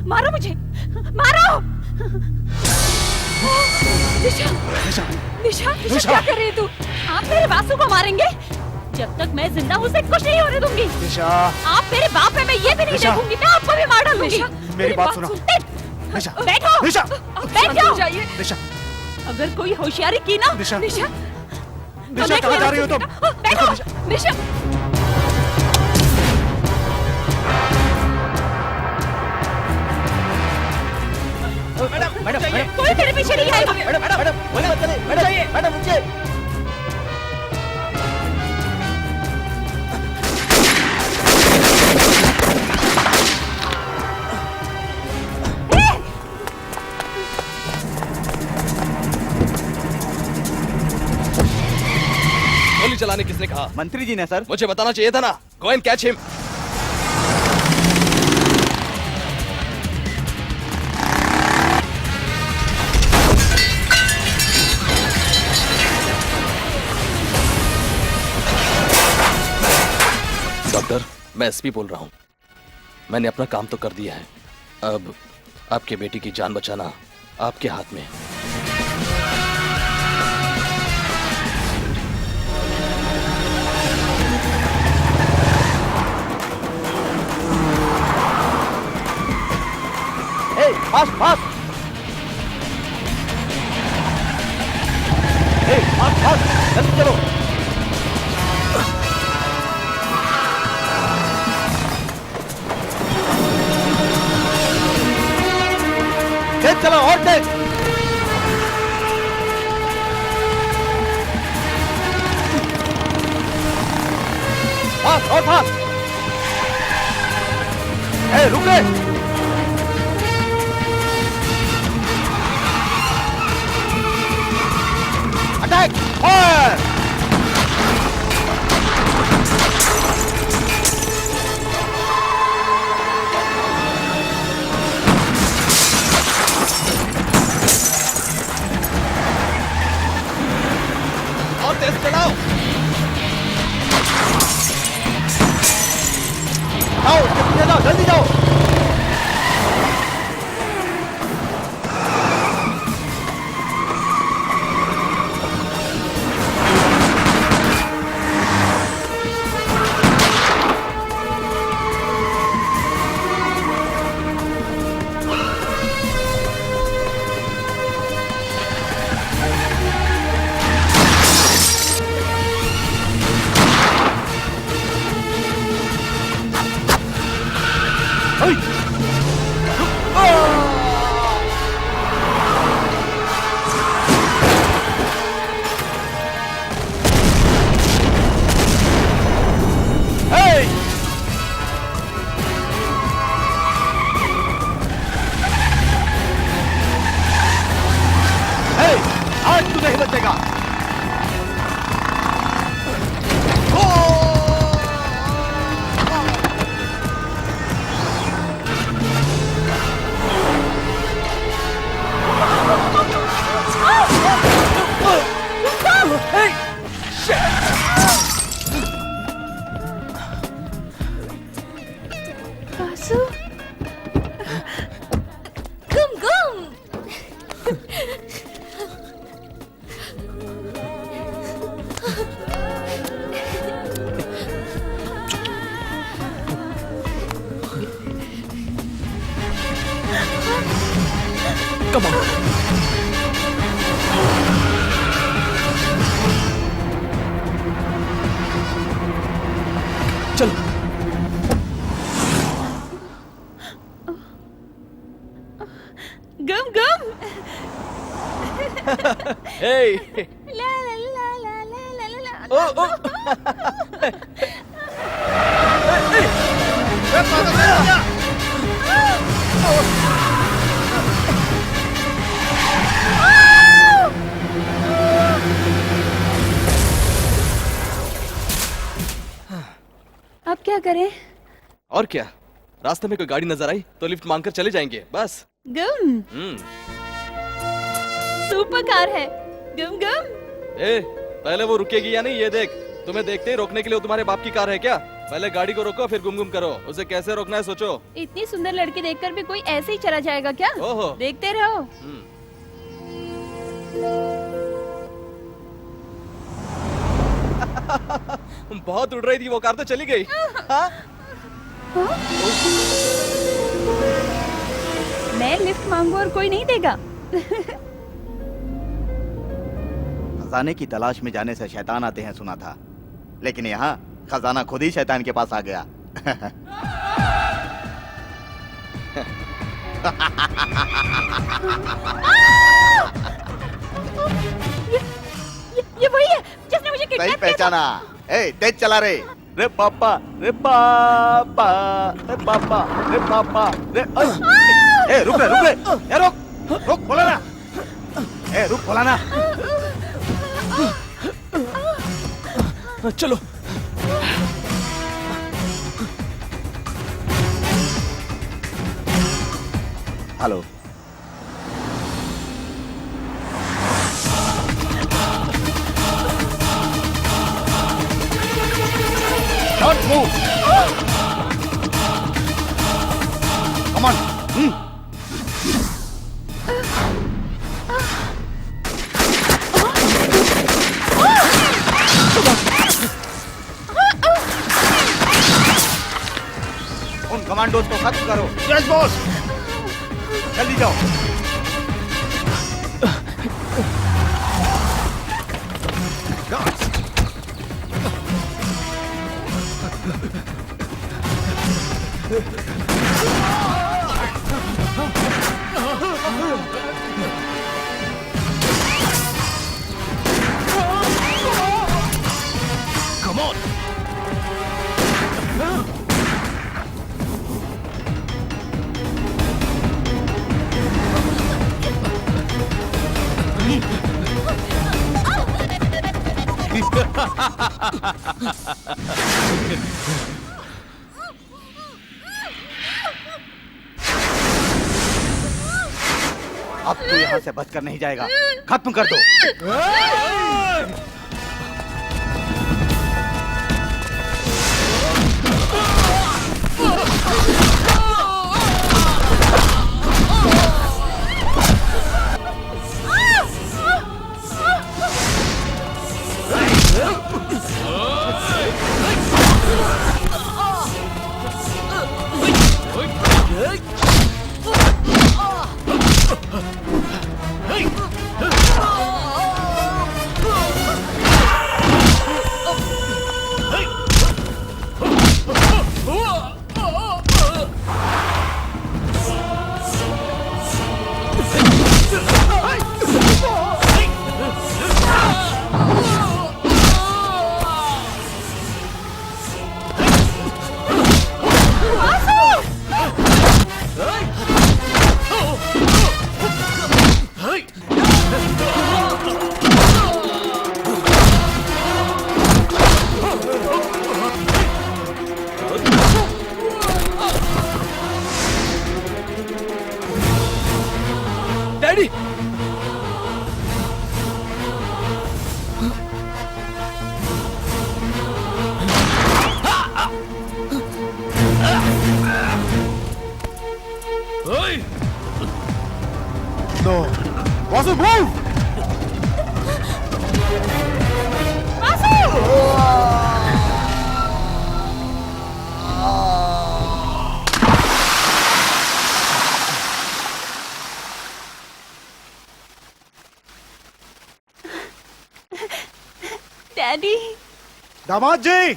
मारो मुझे, मारो। निशा, निशा, निशा, निशा। क्या कर रही है तू? आप मेरे वासु को मारेंगे? जब तक मैं जिंदा हूँ उसे कुछ नहीं होने दूंगी। निशा, आप मेरे बाप है, मैं ये भी नहीं निशा। देखूंगी, मैं आपको भी मार डालूंगी। मेरी बात सुनो। निशा, बैठो, निशा, बैठ जाओ। जाइए। निशा, अगर कोई होशियारी की ना, निशा, निशा, निशा, कहाँ जा रही हो तुम? बैठो, निशा, मैडम मैडम मैडम कोई मेरे पीछे नहीं आएगा। मैडम मैडम मैडम बोले मत चले। मैडम मैडम रुकिए। गोली चलाने किसने कहा? मंत्री जी ने सर। मुझे बताना चाहिए था ना। Go and catch him. Doctor, मैं एसपी बोल रहा हूं। मैंने अपना काम तो कर दिया है, अब आपके बेटी की जान बचाना आपके हाथ में है। Fast fast. फास्ट फास्ट, जल्दी चलो। तेज चलो, और तेज। फास्ट और फास्ट। रुके। Attack, fire. और तेज चलाओ। जाओ, जल्दी जाओ। ला ला ला ला ला ला ला। ओ ओ अब क्या करें? और क्या, रास्ते में कोई गाड़ी नजर आई तो लिफ्ट मांगकर चले जाएंगे बस। गम हम्म। सुपर कार है। गम गम। ए, पहले वो रुकेगी या नहीं ये देख। तुम्हें देखते ही रोकने के लिए वो तुम्हारे बाप की कार है क्या? पहले गाड़ी को रोको फिर गुम गुम करो। उसे कैसे रोकना है सोचो। इतनी सुंदर लड़की देखकर भी कोई ऐसे ही चला जाएगा क्या? ओहो। देखते रहो। बहुत उड़ रही थी वो कार तो चली गई। हाँ? मैं लिफ्ट मांगू और कोई नहीं देगा। खजाने की तलाश में जाने से शैतान आते हैं सुना था, लेकिन यहाँ खजाना खुद ही शैतान के पास आ गया। ये वही है जिसने मुझे सही किडनैप किया था। पहचाना। ए, तेज चला रे। रे पापा, रे पापा, रे पापा, रे पापा, रे ए, रुक रे, रुक रे। ए, रुक, रुक, बोला ना। ए, रुक, बोला ना। चलो। Hello. Don't move. Come on. उन कमांडोज को खत्म करो। Yes boss. जल्दी जाओ। Come on. अब तो यहाँ से बचकर नहीं जाएगा। खत्म कर दो। Daddy. No. Vasu, move! Daddy. दामाद जी,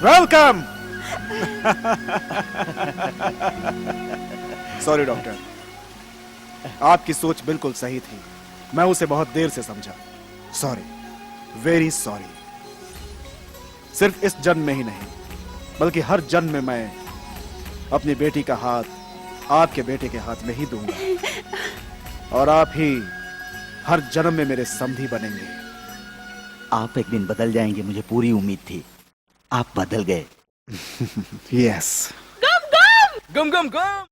वेलकम। सॉरी डॉक्टर, आपकी सोच बिल्कुल सही थी। मैं उसे बहुत देर से समझा। Sorry, very sorry. सिर्फ इस जन्म में ही नहीं, बल्कि हर जन्म में मैं अपनी बेटी का हाथ आपके बेटे के हाथ में ही दूंगा और आप ही हर जन्म में मेरे समधी बनेंगे। आप एक दिन बदल जाएंगे, मुझे पूरी उम्मीद थी। आप बदल गए। यस। गम गम गम।